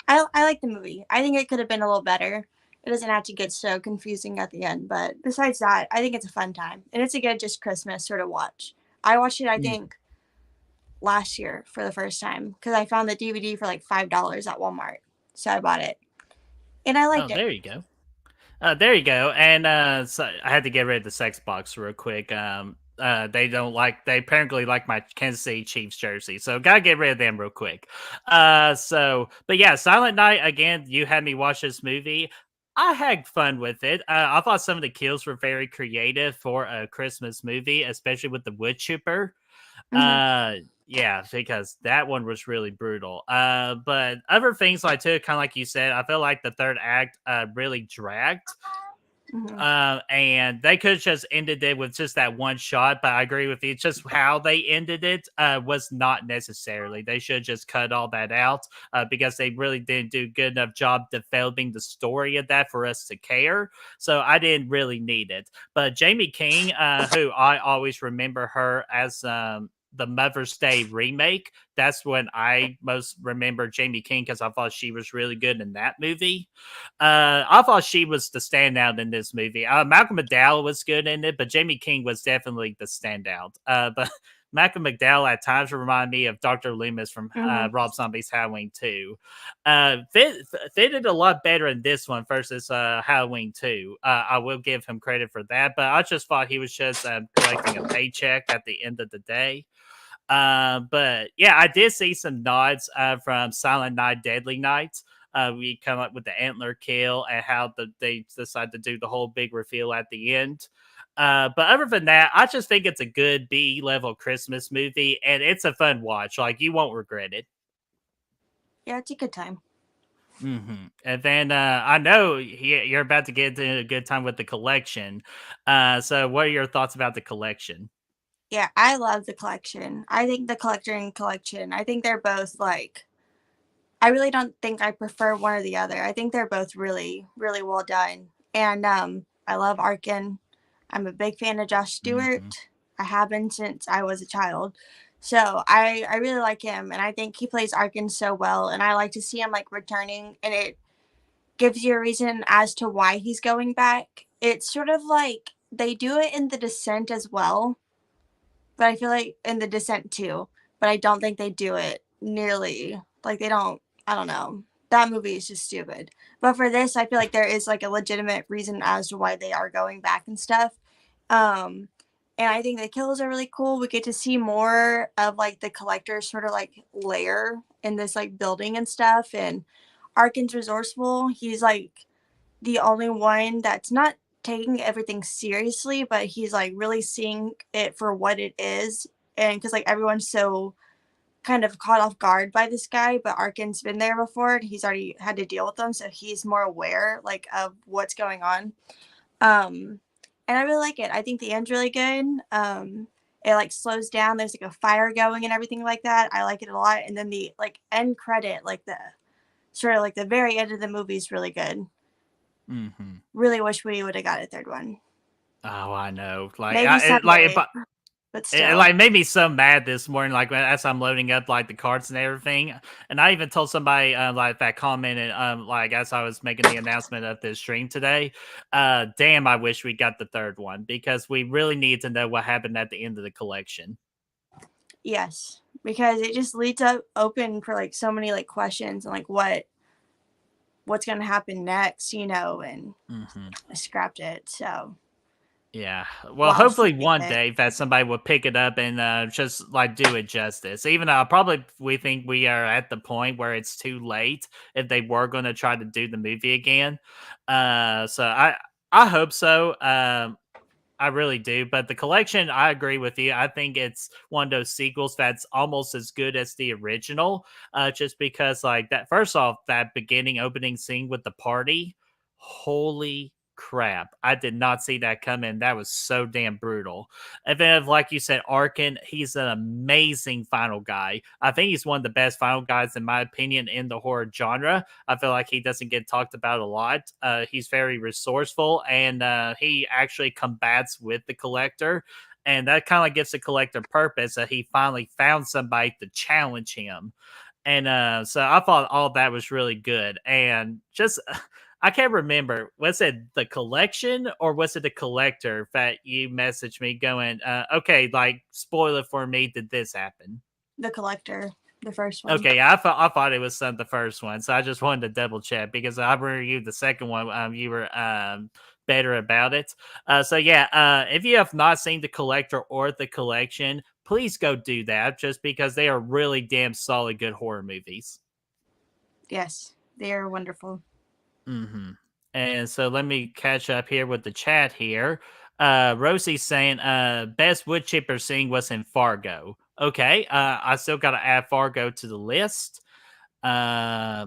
I like the movie. I think it could have been a little better. It doesn't have to get so confusing at the end, but besides that, I think it's a fun time, and it's a good just Christmas sort of watch. I watched it, I think, last year for the first time because I found the DVD for like $5 at Walmart, so I bought it. and I Oh, liked it. there you go. There you go. And so I had to get rid of the sex box real quick. They apparently like my Kansas City Chiefs jersey, so gotta get rid of them real quick. But yeah, Silent Night again. You had me watch this movie. I had fun with it. I thought some of the kills were very creative for a Christmas movie, especially with the wood chipper. Hmm. Yeah, because that one was really brutal. But other things like too, kind of like you said, I feel like the third act really dragged. Hmm. And they could have just ended it with just that one shot, but I agree with you. Just how they ended it was not necessarily. They should just cut all that out because they really didn't do a good enough job developing the story of that for us to care. So I didn't really need it. But Jamie King, who I always remember her as the Mother's Day remake, that's when I most remember Jamie King because I thought she was really good in that movie. I thought she was the standout in this movie. Malcolm McDowell was good in it, but Jamie King was definitely the standout. But Malcolm McDowell at times remind me of Dr. Loomis from Hmm. Rob Zombie's Halloween 2. Fitted a lot better in this one versus Halloween 2. I will give him credit for that, but I just thought he was just collecting a paycheck at the end of the day. But yeah, I did see some nods from Silent Night, Deadly Night. We come up with the antler kill and how they decide to do the whole big reveal at the end. But other than that, I just think it's a good B level Christmas movie, and it's a fun watch. Like you won't regret it. Yeah, it's a good time. And then I know you're about to get into a good time with the collection. So what are your thoughts about the collection? Yeah, I love the collection. I think the collector and collection, I think they're both like, I really don't think I prefer one or the other. I think they're both really, really well done. And I love Arkin. I'm a big fan of Josh hmm Stewart. I have been since I was a child. So I really like him, and I think he plays Arkin so well, and I like to see him like returning, and it gives you a reason as to why he's going back. It's sort of like they do it in The Descent as well, but I feel like in The Descent too, but I don't think they do it nearly like they don't. I don't know. That movie is just stupid. But for this, I feel like there is like a legitimate reason as to why they are going back and stuff. Um, and I think the kills are really cool. We get to see more of like the collector's sort of like lair in this like building and stuff. And Arkin's resourceful. He's like the only one that's not taking everything seriously, but he's like really seeing it for what it is. And because like everyone's so kind of caught off guard by this guy, but Arkin's been there before and he's already had to deal with them, so he's more aware like of what's going on. Um, and I really like it. I think the end's really good. It like slows down. There's like a fire going and everything like that. I like it a lot. And then the like end credit, like the sort of like the very end of the movie is really good. hmm Really wish we would have got a third one. Oh, I know. Like, Maybe like if someday, but it still. like made me so mad this morning, like as I'm loading up like the cards and everything. And I even told somebody like that commented like as I was making the announcement of this stream today. Damn, I wish we got the third one because we really need to know what happened at the end of the collection. Yes, because it just leads up open for like so many like questions and like what's going to happen next, you know, and hmm I scrapped it. So, Yeah. Well, while hopefully streaming one it. day that somebody will pick it up and just like do it justice. Even though probably we think we are at the point where it's too late if they were going to try to do the movie again. So I hope so. I really do. But the collection, I agree with you. I think it's one of those sequels that's almost as good as the original. Just because, like that. First off, that beginning opening scene with the party, holy crap! I did not see that coming. That was so damn brutal. And then, like you said, Arkin, he's an amazing final guy. I think he's one of the best final guys, in my opinion, in the horror genre. I feel like he doesn't get talked about a lot. He's very resourceful and he actually combats with the collector. And that kind of gives the collector purpose that he finally found somebody to challenge him. And so I thought all that was really good. And just, I can't remember, was it the collection or was it the collector that you messaged me going, okay, like, spoil it for me, did this happen? The collector. The first one. Okay, I thought it was the first one, so I just wanted to double check because I remember you the second one. You were better about it. So yeah, if you have not seen the collector or the collection, please go do that. Just because they are really damn solid, good horror movies. Yes, they are wonderful. Mm-hmm. And so let me catch up here with the chat here. Rosie's saying best wood chipper scene was in Fargo. Okay, I still got to add Fargo to the list. Uh,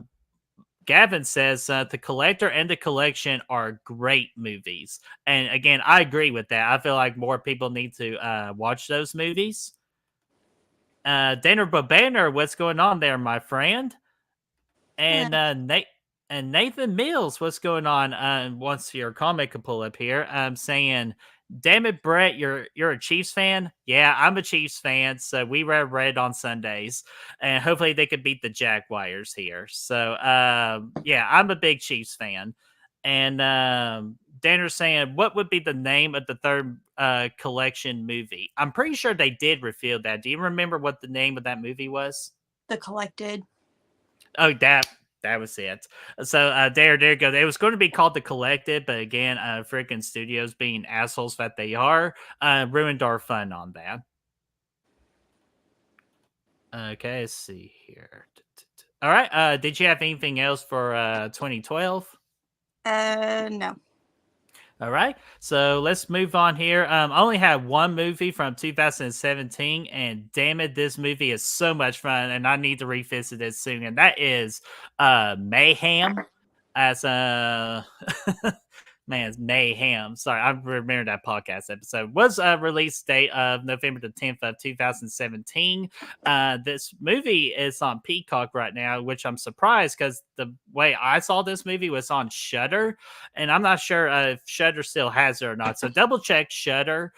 Gavin says the collector and the collection are great movies, and again, I agree with that. I feel like more people need to watch those movies. Danner Bobanner, what's going on there, my friend? Eh, And Nathan Mills, what's going on? Once your comment can pull up here, I'm saying, "Damn it, Brett, you're a Chiefs fan." Yeah, I'm a Chiefs fan, so we wear red on Sundays, and hopefully they could beat the Jaguars here. So, yeah, I'm a big Chiefs fan, and Danner's saying, "What would be the name of the third collection movie?" I'm pretty sure they did reveal that. Do you remember what the name of that movie was? the Collected. Oh, that was it. So there you go. It was going to be called The Collective, but again, freaking studios being assholes that they are, ruined our fun on that. Okay, let's see here. All right. Did you have anything else for 2012? No. All right, so let's move on here. I only have one movie from 2017, and damn it, this movie is so much fun, and I need to revisit it soon. And that is Mayhem. As man, it's Mayhem. Sorry, I remember that podcast episode. Was a release date of November the 10th of 2017. This movie is on Peacock right now, which I'm surprised because the way I saw this movie was on Shudder, and I'm not sure if Shudder still has it or not. So double check Shudder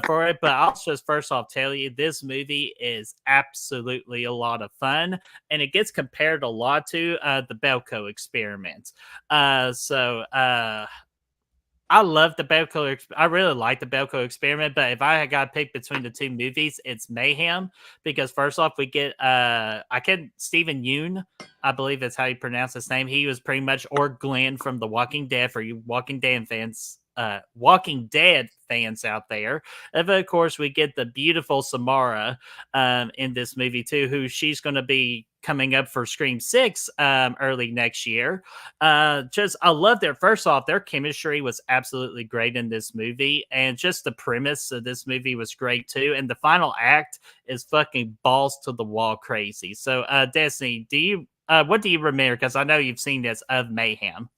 for it. But I'll just first off tell you this movie is absolutely a lot of fun, and it gets compared a lot to the Belko Experiment. I love the Belko. I really like the Belko Experiment, but if I had got to pick between the two movies, it's Mayhem because first off, we get Stephen Yeun, I believe that's how you pronounce his name. He was pretty much or Glenn from The Walking Dead for you Walking Dead fans. Walking Dead fans out there. And of course, we get the beautiful Samara in this movie too, who she's going to be coming up for Scream 6 early next year. Just I love their first off, their chemistry was absolutely great in this movie, and just the premise of this movie was great too. And the final act is fucking balls to the wall crazy. So, Destiny, do you what do you remember? Because I know you've seen this of Mayhem.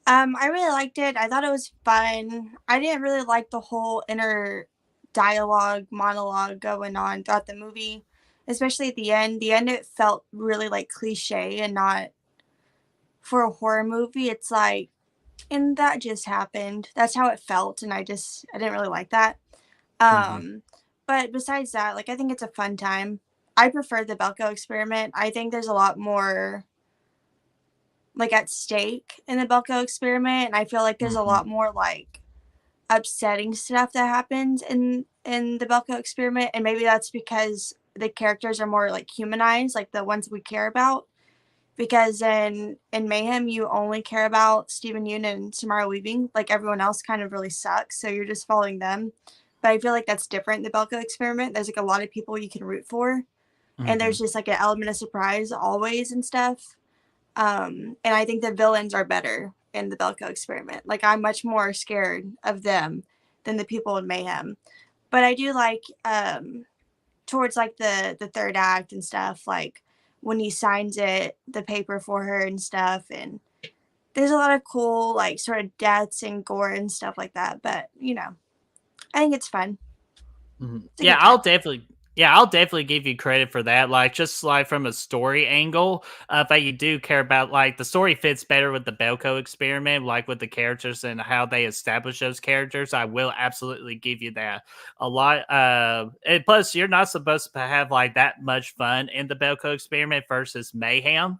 I really liked it. I thought it was fun. I didn't really like the whole inner dialogue monologue going on throughout the movie, especially at the end. The end it felt really like cliche and not for a horror movie. It's like, and that just happened. That's how it felt, and I didn't really like that. Mm-hmm. But besides that, like I think it's a fun time. I prefer the Belko Experiment. I think there's a lot more like at stake in the Belko Experiment, and I feel like there's a Mm-hmm. lot more like upsetting stuff that happens in the Belko Experiment, and maybe that's because the characters are more like humanized, like the ones we care about. Because in Mayhem, you only care about Stephen Yeun and Samara Weaving. Like everyone else kind of really sucks, so you're just following them. But I feel like that's different in the Belko Experiment. There's like a lot of people you can root for, and Mm-hmm. there's just like an element of surprise always and stuff. And I think the villains are better in the Belko Experiment. Like I'm much more scared of them than the people in Mayhem. But I do like towards like the third act and stuff, like when he signs the paper for her and stuff, and there's a lot of cool like sort of deaths and gore and stuff like that. But I think it's fun. Mhm. It's a good time. I'll definitely give you credit for that. Like, just like from a story angle, that you do care about. Like, the story fits better with the Belko Experiment, like with the characters and how they establish those characters. I will absolutely give you that a lot. And plus, you're not supposed to have like that much fun in the Belko Experiment versus Mayhem,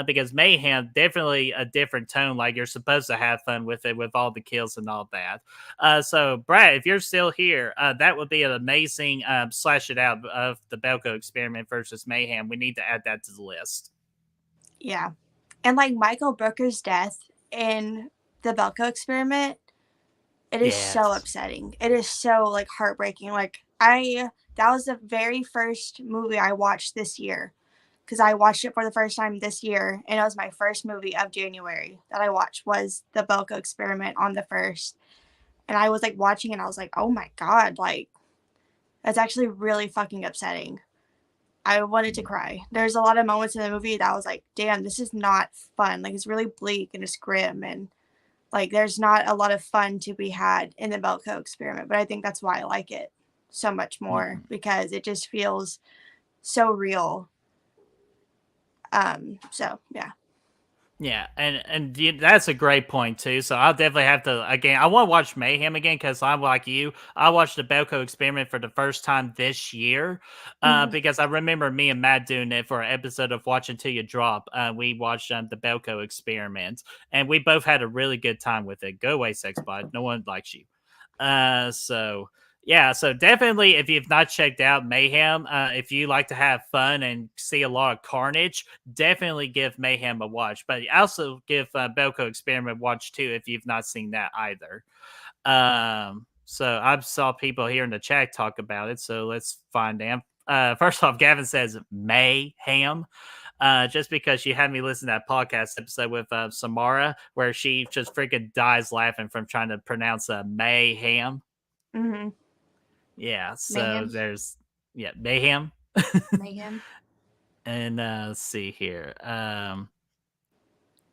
because Mayhem definitely a different tone. Like, you're supposed to have fun with it, with all the kills and all that. So, Brad, if you're still here, that would be an amazing slash it out of the Belko Experiment versus Mayhem. We need to add that to the list. Yeah. And like Michael Booker's death in the Belko Experiment, it is so Yes. upsetting. It is so like heartbreaking. Like that was the very first movie I watched this year because I watched it for the first time this year, and it was my first movie of January that I watched was the Belko Experiment on the first, and I was like watching it, and I was like, oh my god, like that's actually really fucking upsetting. I wanted to cry. There's a lot of moments in the movie that I was like, damn, this is not fun. Like it's really bleak and it's grim and like there's not a lot of fun to be had in the Belko Experiment. But I think that's why I like it so much more because it just feels so real. So yeah. Yeah, and that's a great point too. So I'll definitely have to again. I want to watch Mayhem again because I'm like you. I watched the Belko Experiment for the first time this year Mm-hmm. because I remember me and Matt doing it for an episode of Watching Till You Drop. We watched the Belko Experiment, and we both had a really good time with it. Go away, sex bot. No one likes you. So yeah, so definitely if you've not checked out Mayhem, if you like to have fun and see a lot of carnage, definitely give Mayhem a watch. But also give Belko Experiment a watch too if you've not seen that either. So I saw people here in the chat talk about it, so let's find them. First off, Gavin says Mayhem. Just because she had me listen to that podcast episode with Samara, where she just freaking dies laughing from trying to pronounce Mayhem. Mm-hmm. Yeah, so Mayhem. there's Mayhem. Mayhem. And let's see here.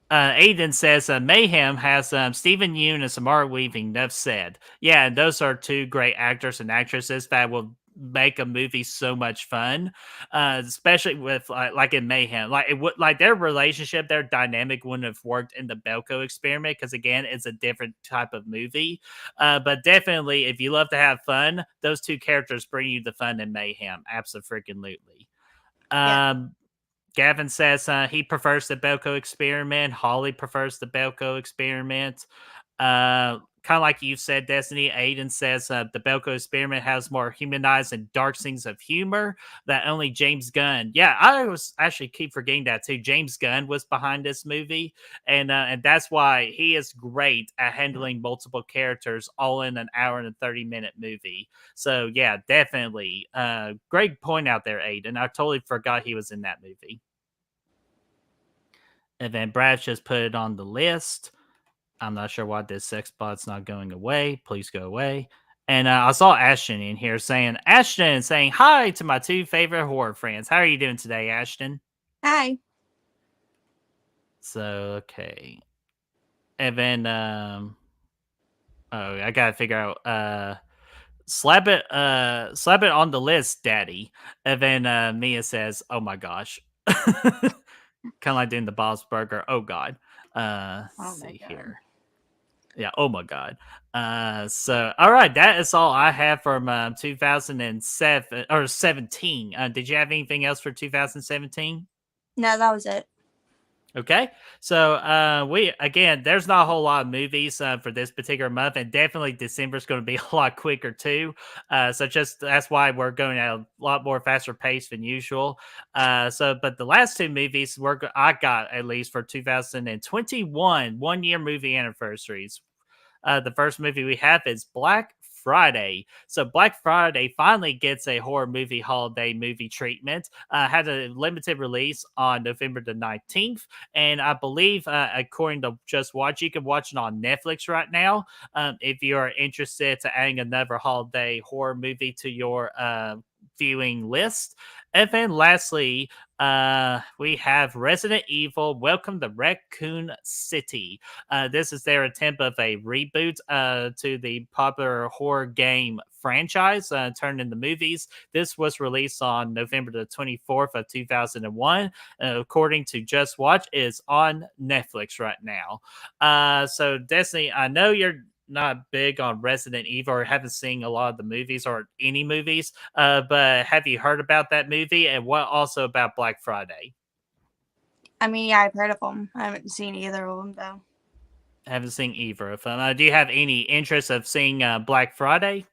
Aiden says Mayhem has Stephen Yeun and Samara Weaving. Enough said. Yeah, and those are two great actors and actresses that will make a movie so much fun, especially with like in Mayhem. Like it would like their relationship, their dynamic wouldn't have worked in the Belko Experiment because again, it's a different type of movie. But definitely, if you love to have fun, those two characters bring you the fun in Mayhem. Absolutely. Yeah. Gavin says he prefers the Belko Experiment. Holly prefers the Belko Experiment. Kind of like you said, Destiny. Aiden says the Belko Experiment has more humanized and dark scenes of humor that only James Gunn. Yeah, I was actually keep forgetting that too. James Gunn was behind this movie, and that's why he is great at handling multiple characters all in an hour and 30-minute movie. So yeah, definitely. Great point out there, Aiden. I totally forgot he was in that movie. And then Brad just put it on the list. I'm not sure why this sex bot's not going away. Please go away. And I saw Ashton in here saying hi to my two favorite horror friends. How are you doing today, Ashton? Hi. So okay. And then I gotta figure out slap it on the list, Daddy. And then Mia says, oh my gosh. Kind of like doing the Bob's Burger. Oh God. Oh Let's my see god. here. Yeah. Oh my God. So all right, that is all I have from 2007 or 17. Did you have anything else for 2017? No, that was it. Okay, so we again, there's not a whole lot of movies for this particular month, and definitely December is going to be a lot quicker too. So just that's why we're going at a lot more faster pace than usual. But the last two movies I got at least for 2021 1 year movie anniversaries. The first movie we have is Black Friday. So Black Friday finally gets a horror movie holiday movie treatment. Had a limited release on November the 19th. And I believe, according to Just Watch, you can watch it on Netflix right now. If you are interested to adding another holiday horror movie to your viewing list. And then lastly, we have Resident Evil Welcome to Raccoon City. This is their attempt of a reboot to the popular horror game franchise turned into movies. This was released on November the 24th of 2001. According to Just Watch, is on Netflix right now. So Destiny, I know you're not big on Resident Evil or haven't seen a lot of the movies or any movies, but have you heard about that movie? And what also about Black Friday? I mean, yeah, I've heard of them. I haven't seen either of them though. Haven't seen either of them. Do you have any interest of seeing Black Friday?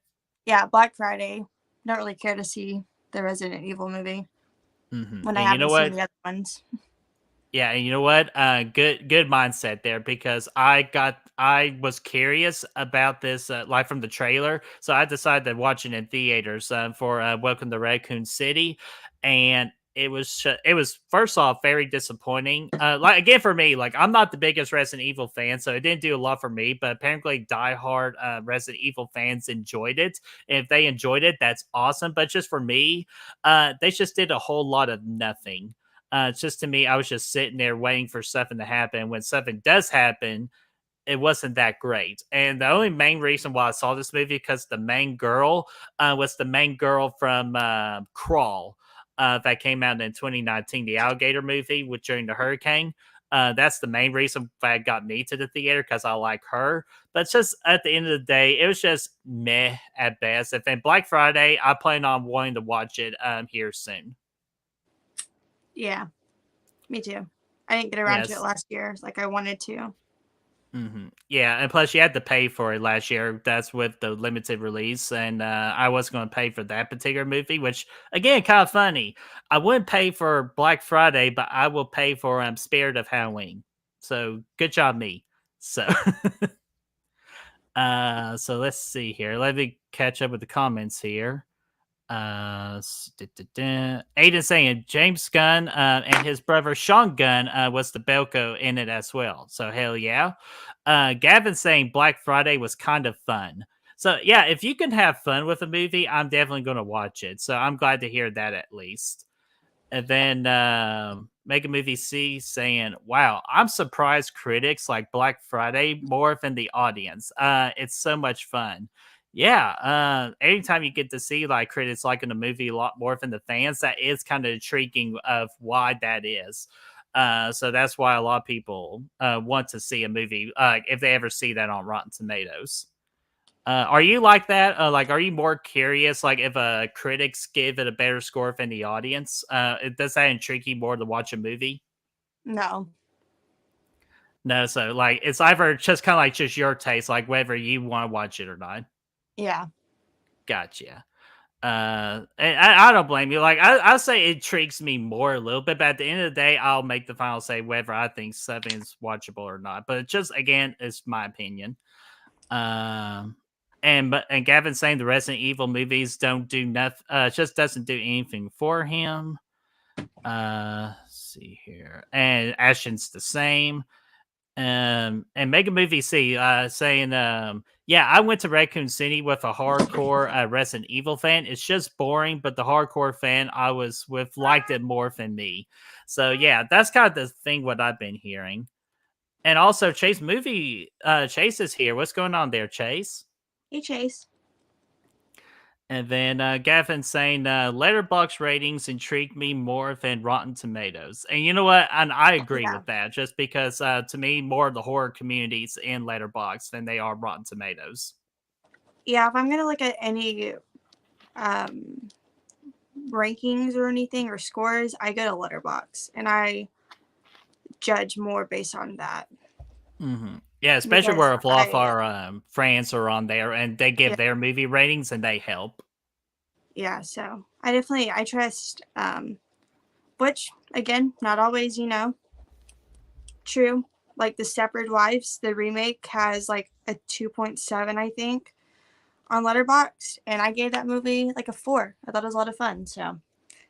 Yeah, Black Friday. Don't really care to see the Resident Evil movie when I And you know haven't seen what? the other ones. Yeah, and you know what? Good mindset there because I was curious about this like from the trailer, so I decided to watch it in theaters for Welcome to Raccoon City, and it was first off very disappointing. Like again for me, like I'm not the biggest Resident Evil fan, so it didn't do a lot for me. But apparently, diehard Resident Evil fans enjoyed it. And if they enjoyed it, that's awesome. But just for me, they just did a whole lot of nothing. It's just to me, I was just sitting there waiting for something to happen. When something does happen, it wasn't that great. And the only main reason why I saw this movie because the main girl was the main girl from Crawl that came out in 2019, the alligator movie with during the hurricane. That's the main reason that got me to the theater because I like her. But it's just at the end of the day, it was just meh at best. If in Black Friday, I plan on wanting to watch it here soon. Yeah, me too. I didn't get around to it Yes. last year like I wanted to. Yeah, and plus you had to pay for it last year. That's with the limited release, and I wasn't going to pay for that particular movie. Which again, kind of funny. I wouldn't pay for Black Friday, but I will pay for Spirit of Halloween. So good job, me. So, so let's see here. Let me catch up with the comments here. Aiden saying James Gunn and his brother Sean Gunn was the Belko in it as well. So hell yeah. Gavin saying Black Friday was kind of fun. So yeah, if you can have fun with a movie, I'm definitely going to watch it. So I'm glad to hear that at least. And then Mega Movie C saying, "Wow, I'm surprised critics like Black Friday more than the audience. It's so much fun." Yeah, anytime you get to see like critics liking a movie a lot more than the fans, that is kind of intriguing of why that is. So that's why a lot of people want to see a movie if they ever see that on Rotten Tomatoes. Are you like that? Like, are you more curious, like, if critics give it a better score than the audience? Does that intrigue you more to watch a movie? No. No, so like, it's either just kind of like just your taste, like whether you want to watch it or not. Yeah. Gotcha. And I don't blame you. Like, I'll say it intrigues me more a little bit, but at the end of the day, I'll make the final say whether I think something's watchable or not. But it just again, it's my opinion. Um, and Gavin saying the Resident Evil movies don't do nothing. Just doesn't do anything for him. Let's see here, and Ashton's the same. And Mega Movie C saying, yeah, I went to Raccoon City with a hardcore Resident Evil fan. It's just boring, but the hardcore fan I was with liked it more than me. So yeah, that's kind of the thing what I've been hearing. And also, Chase is here. What's going on there, Chase? Hey, Chase. And then Gavin saying letterbox ratings intrigue me more than Rotten Tomatoes. And you know what? And I agree Yeah. with that just because to me, more of the horror communities in letterbox than they are Rotten Tomatoes. Yeah, if I'm going to look at any um, rankings or anything or scores, I go to Letterbox and I judge more based on that. Yeah, especially Because where a lot of our friends are on there and they give yeah, their movie ratings and they help. yeah, so I trust, which again, not always, true. Like the Stepford Wives, the remake has like a 2.7, I think, on Letterboxd, and I gave that movie like a 4. I thought it was a lot of fun. So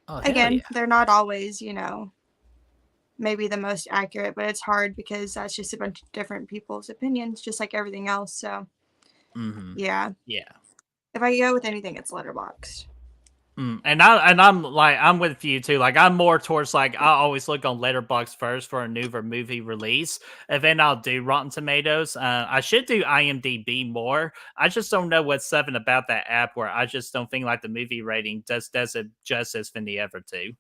Oh, hell again, yeah. they're not always, maybe the most accurate, but it's hard because that's just a bunch of different people's opinions, just like everything else. So yeah, Yeah. if I go with anything, it's Letterboxd. And I'm with you too. Like I'm more towards like I always look on Letterboxd first for a newer movie release, and then I'll do Rotten Tomatoes. I should do IMDb more. I just don't know what's something about that app where I just don't think like the movie rating does it justice than the other two.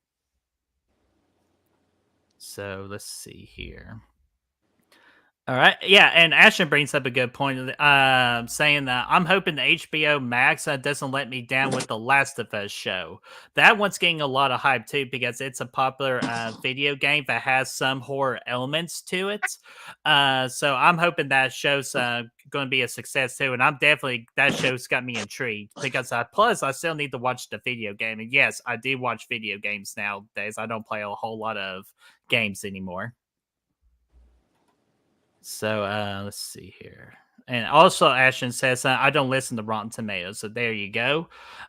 So let's see here. All right. Yeah. And Ashton brings up a good point, saying that I'm hoping the HBO Max doesn't let me down with the Last of Us show. That one's getting a lot of hype too because it's a popular video game that has some horror elements to it. So I'm hoping that show's going to be a success too. And that show's got me intrigued because plus I still need to watch the video game. And yes, I do watch video games nowadays. I don't play a whole lot of games anymore. So let's see here. And also, Ashton says, I don't listen to Rotten Tomatoes. So there you go.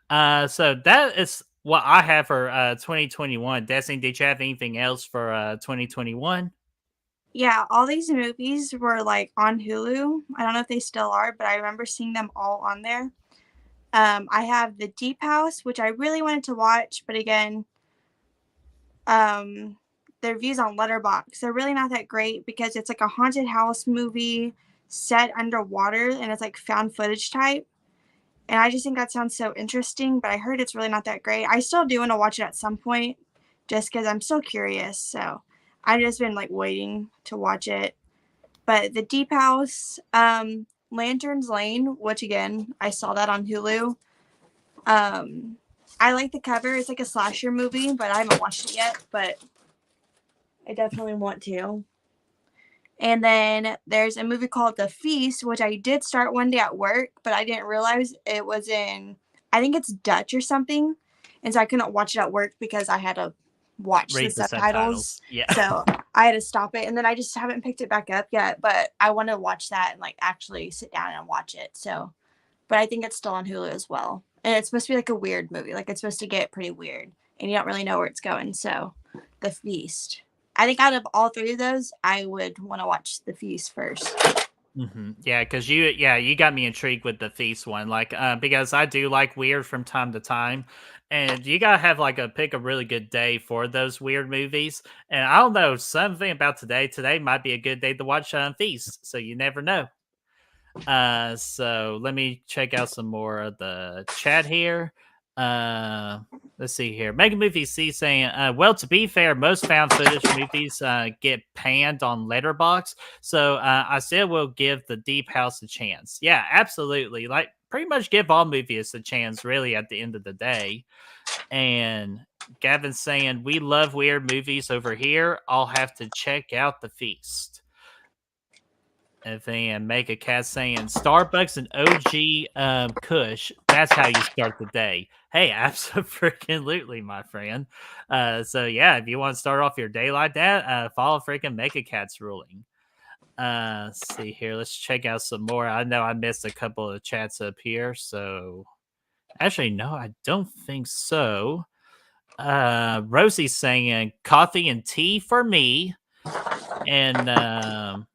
So that is what I have for 2021. Destiny, did you have anything else for 2021? Yeah, all these movies were like on Hulu. I don't know if they still are, but I remember seeing them all on there. I have The Deep House, which I really wanted to watch, but again, the reviews on Letterboxd, they're really not that great because it's like a haunted house movie set underwater and it's like found footage type. And I just think that sounds so interesting, but I heard it's really not that great. I still do want to watch it at some point just because I'm still curious. So I've just been like waiting to watch it. But The Deep House, Lantern's Lane, which again, I saw that on Hulu. I like the cover. It's like a slasher movie, but I haven't watched it yet, but I definitely want to. And then there's a movie called The Feast, which I did start one day at work, but I didn't realize it was in, I think it's Dutch or something. And so I couldn't watch it at work because I had to watch the subtitles. Yeah. So I had to stop it. And then I just haven't picked it back up yet, but I want to watch that and like actually sit down and watch it. So, but I think it's still on Hulu as well. And it's supposed to be like a weird movie. Like it's supposed to get pretty weird and you don't really know where it's going. So The Feast. I think out of all three of those, I would want to watch The Feast first. Yeah, because you got me intrigued with the Feast one, like because I do like weird from time to time, and you gotta have like pick a really good day for those weird movies. And I don't know something about today. Today might be a good day to watch Feast, so you never know. So let me check out some more of the chat here. Let's see here. Mega Movie C saying, well, to be fair, most found footage movies get panned on Letterbox, so I still will give The Deep House a chance. Yeah, absolutely. Like, pretty much give all movies a chance, really, at the end of the day. And Gavin's saying, we love weird movies over here. I'll have to check out The Feast. And then make a cat saying Starbucks and OG Kush. That's how you start the day. Hey, absolutely, my friend. So yeah, if you want to start off your day like that, follow freaking Make a Cat's ruling. Let's see here. Let's check out some more. I know I missed a couple of chats up here. So actually, no, I don't think so. Rosie's saying coffee and tea for me. And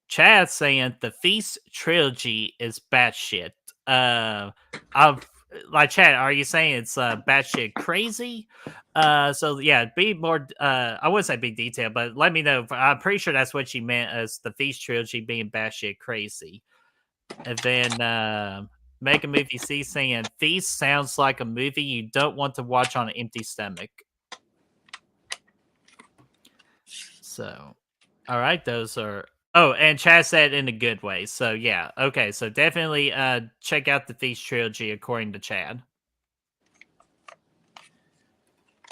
Chad saying the Feast trilogy is batshit. I've like Chad, are you saying it's batshit crazy? So yeah, be more. I wouldn't say big detail, but let me know. I'm pretty sure that's what she meant as the Feast trilogy being batshit crazy. And then Make a Movie C saying Feast sounds like a movie you don't want to watch on an empty stomach. So, all right, those are. Oh, and Chad said in a good way. So yeah, okay. So definitely check out the Feast trilogy according to Chad.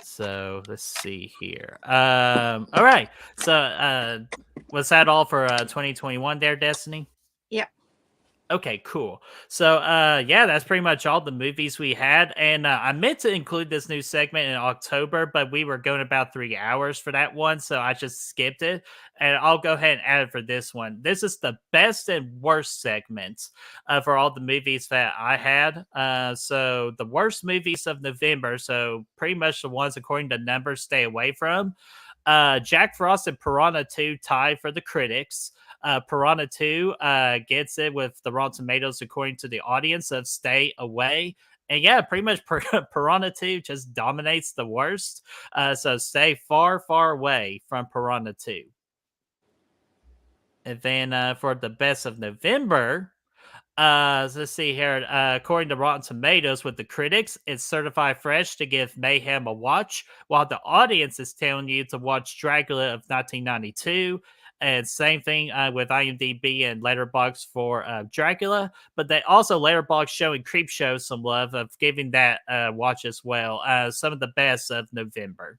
So let's see here. All right. So was that all for 2021 there, Destiny? Yep. Okay, cool. So, yeah, that's pretty much all the movies we had. And I meant to include this new segment in October, but we were going about 3 hours for that one. So I just skipped it. And I'll go ahead and add it for this one. This is the best and worst segments for all the movies that I had. So the worst movies of November. So pretty much the ones according to numbers stay away from. Jack Frost and Piranha 2 tied for the critics. Piranha 2 gets it with the Rotten Tomatoes according to the audience of Stay Away. And yeah, pretty much Piranha 2 just dominates the worst. So stay far, far away from Piranha 2. And then for the best of November, so let's see here. According to Rotten Tomatoes, with the critics, it's certified fresh to give Mayhem a watch, while the audience is telling you to watch Dracula of 1992. And same thing with IMDb and Letterboxd for Dracula. But they also Letterboxd showing Creepshow some love of giving that watch as well. Some of the best of November.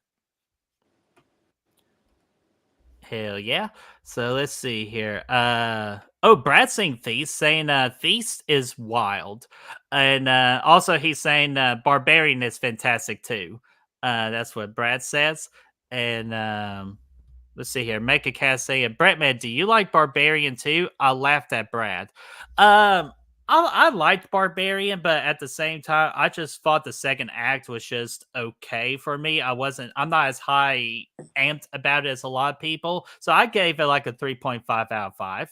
Hell yeah. So let's see here. Brad's saying Feast, saying Feast is wild. And also he's saying Barbarian is fantastic too. That's what Brad says. And let's see here. Make a cast saying, BrettMan, do you like Barbarian too? I laughed at Brad. Um, I liked Barbarian, but at the same time, I just thought the second act was just okay for me. I'm not as high amped about it as a lot of people. So I gave it like a 3.5 out of 5.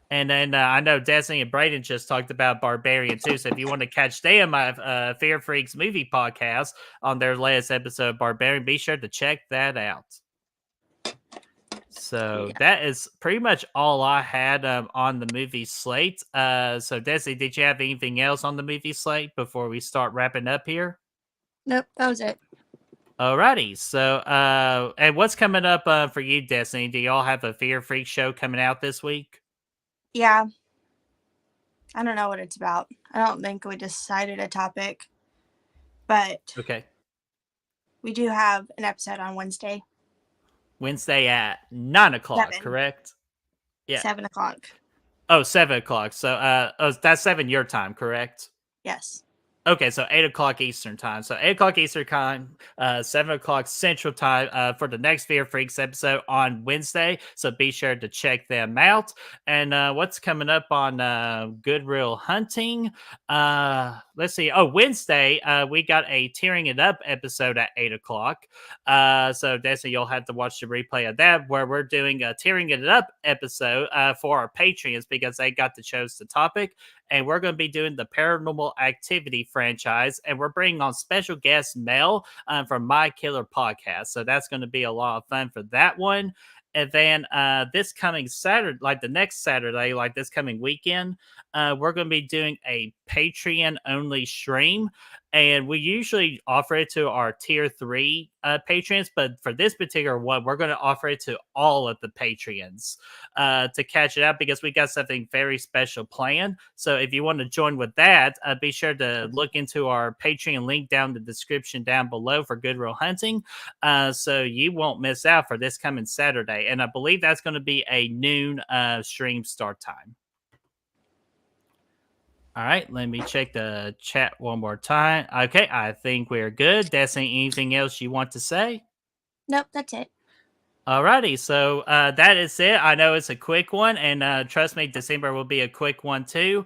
And then I know Destiny and Brayden just talked about Barbarian too. So if you want to catch them, my Fear Freaks movie podcast on their latest episode of Barbarian, be sure to check that out. So that is pretty much all I had on the movie slate. So Desi, did you have anything else on the movie slate before we start wrapping up here? Nope, that was it. Alrighty. So, and what's coming up for you, Destiny? Do y'all have a Fear Freak show coming out this week? Yeah. I don't know what it's about. I don't think we decided a topic, but Okay. we do have an episode on Wednesday. Wednesday at 9 o'clock, 7. correct? Yeah. 7 o'clock. Oh, 7 o'clock. So, that's 7 your time, correct? Yes. Okay, so 8 o'clock Eastern time. So 8 o'clock Eastern time, 7 o'clock Central time for the next Fear Freaks episode on Wednesday. So be sure to check them out. And what's coming up on Good Real Hunting? Let's see. Oh, Wednesday, we got a Tearing It Up episode at 8 o'clock. So Desi, you'll have to watch the replay of that, where we're doing a Tearing It Up episode for our Patreons because they got to choose the topic. And we're going to be doing the Paranormal Activity franchise, and we're bringing on special guest Mel from My Killer Podcast. So that's going to be a lot of fun for that one. And then this coming Saturday, like the next Saturday, like this coming weekend, we're going to be doing a Patreon-only stream. And we usually offer it to our tier 3 patrons, but for this particular one, we're going to offer it to all of the patrons to catch it up because we got something very special planned. So if you want to join with that, be sure to look into our Patreon link down in the description down below for Good Real Hunting, so you won't miss out for this coming Saturday. And I believe that's going to be a noon stream start time. All right, let me check the chat one more time. Okay, I think we're good. Destiny, anything else you want to say? Nope, that's it. Alrighty, so that is it. I know it's a quick one, and trust me, December will be a quick one too.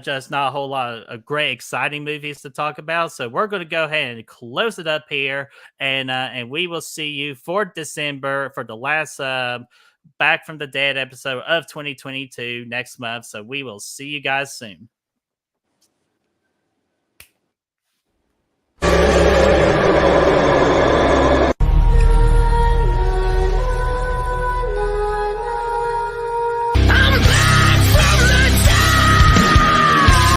Just not a whole lot of great, exciting movies to talk about. So we're going to go ahead and close it up here, and we will see you for December for the last Back from the Dead episode of 2022 next month. So we will see you guys soon.